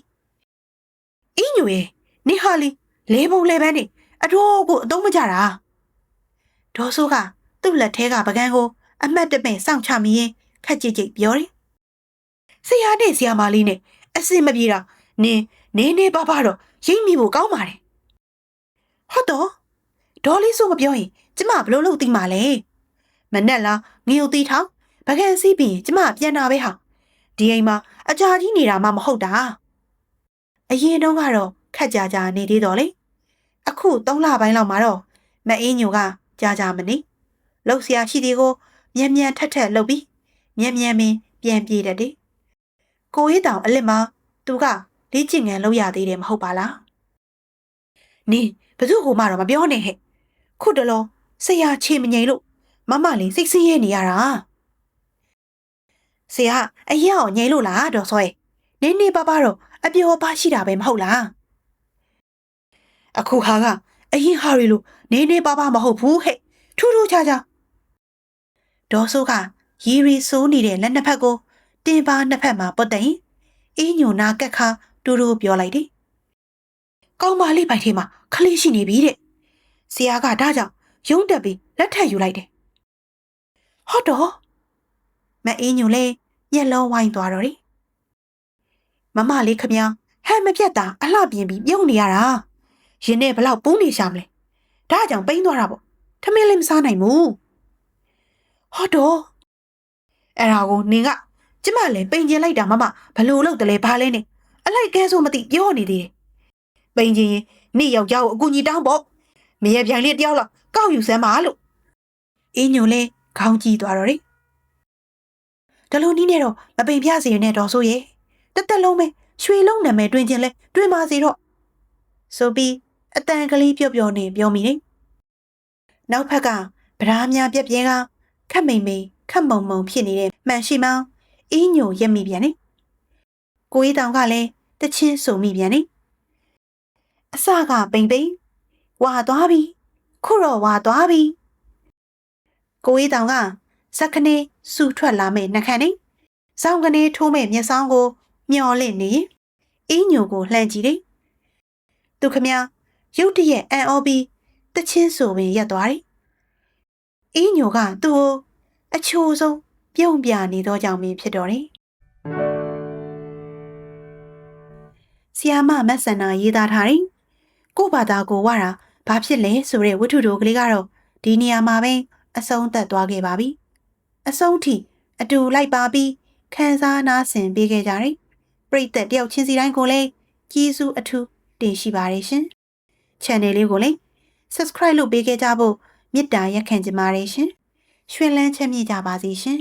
အင်းညိုရဲ့နေဟာလီလဲပုံလဲပန်းနေအတော်ကိုအသုံးမကြတာဒေါ်ဆိုးကသူ့လက်ထဲကပကန်းကိုအမှတ်တမဲ့စောင့်ချမိရင်ခက်ကြိတ်ပြောတယ်ဆရာနဲ့ဆရာမလေးနဲ့အစင်မပြေတာနေပါတော့ရိပ်မိဖို့ကောင်းပါတယ်ဟုတ်တော့ဒေါ်လေးဆိုမပြောရင် ကျမဘလို့လို့သိမှာလဲမနဲ့လားငရုတ်သီးထောင်ပကံစီးပြီးကျမပြန်လာပဲဟာဒီအိမ်မှာအကြာကြီးနေတာမှမဟုတ်တာအရင်တုန်းကတော့ခက်ကြကြနေသေးတော့လေအခု3လပိုင်းလောက်မှာတော့မအေးညိုကကြာမနေလှုပ်ရှားရှိသေးကိုမြန်ထက်လှုပ်ပြီးမြန်ပင်ပြန်ပြေးတတ်တယ်ကိုရေးတောင်အလစ်မှာသူကလေ့ကျင့်ငန်းလုပ်ရသေးတယ်မဟုတ်ပါလားနေဘသူ့ဟိုမှတော့မပြောနဲ့ဟဲ့ခုတလောဆရာချေမငိန်လို့မမလေးစိတ်ဆင်းရဲနေရတာဆရာအရင်အောင်ငိန်လို့လားတော့ဆွဲနေပါတော့အပြောပါရှိတာပဲမဟုတ်လားအခုဟာကအရင်ဟာရီလို့နေပါမဟုတ်ဘူးဟဲ့ထူးခြားဒေါ်ဆိုးကရီရီဆိုးနေတဲ့လက်နှစ်ဖက်ကိုတင်ပါနှစ်ဖက်မှာပုတ်တယ်အင်းညိုနာကက်ခါတူပြောလိုက်တယ်ကောင်းပါလိပိုက်ထဲမှာခလေးရှိနေပြီတဲ့ဆရာကဒါကြောင့်ရုံးတက်ပြီးလက်ထပ်ယူလိုက်တယ်ဟုတ်တော့မအင်းညိုလေးညက်လုံးဝိုင်းသွားတော့တယ်မမလေးခမဟဲ့မပြတ်တာအလှပြင်းပြီးပြုံးနေရတာရင်နဲ့ဘလောက်ပူးနေရှာမလဲဒါကြောင့်ပိန်းသွားတာပေါ့ထမင်းလေးမစားနိုင်ဘူးဟုတ်တော့အဲ့ဒါကိုနင်ကကျမလည်းပိန်ကျင်လိုက်တာမမဘလို့လို့တလဲဘာလဲနဲ့အလိုက်ကဲဆိုမသိပြောနေသေးတယ်ပိန်ကျင်ရင်နေ့ယောက်ျားကိုအကူကြီးတောင်းပေါ့မရပြန်လေးတယောက်လောက်ကောက်ယူစမ်းပါလို့အင်းညိုလေးခေါင်းကြီးသွားတော့တယ်ဒလိုနီးနဲ့တော့မပိန်ပြစေရနဲ့တော့ဆိုရဲ့တက်လုံးပဲရွှေလုံးနာမည်တွင်ချင်းလဲတွင်ပါစေတော့ဆိုပြီးအတန်ကလေးပြောနေပြောမိတယ်နောက်ဖက်ကဗရာများပြက်ပြဲကခက်မိန်ခက်မုံဖြစ်နေတဲ့မှန်ရှိမောင်းအင်းညိုရက်မိပြန်တယ်ကိုကြီးတောင်ကလည်းတချင်းဆိုမိပြန်တယ်အစကပိန်ဝါသွားပြီခုတော့ဝါသွားပြီကိုကြီးတောင်ကစက်ခနေစူထွက်လာမဲ့နှခမ်းနေစောင်းကနေထိုးမဲ့မျက်စောင်းကိုမျောလင့်နေအင်းညိုကိုလှမ်းကြည့်တယ်သူခမရုတ်တရက်အန်အော်ပြီးတချင်းဆိုပင်ရက်သွားတယ်အင်းညိုကသူ့ကိုအချိုးဆုံးပြုံးပြနေသောကြောင့်ပင်ဖြစ်တော်တယ်ဆီယာမမတ်ဆန္နာရေးသားထားတယ်ကို့ဘာသာကိုဝါတာဘာဖြစ်လဲဆိုတဲ့ဝတ္ထုတို့ကလေးကတော့ဒီနေရာမှာပဲအဆုံးသတ်သွားခဲ့ပါပြီအဆုံးထိအတူလိုက်ပါပြီးခန်းစားနားဆင်ပေးခဲ့ကြတယ်ပရိသတ်တယောက်ချင်းစီတိုင်းကိုလည်းကျေးဇူးအထူးတင်ရှိပါတယ်ရှင် channel လေးကိုလည်း subscribe လုပ်ပေးခဲ့ကြဖို့မေတ္တာရက်ခံချင်ပါတယ်ရှင်ရွှင်လန်းချမ်းမြေ့ကြပါစေရှင်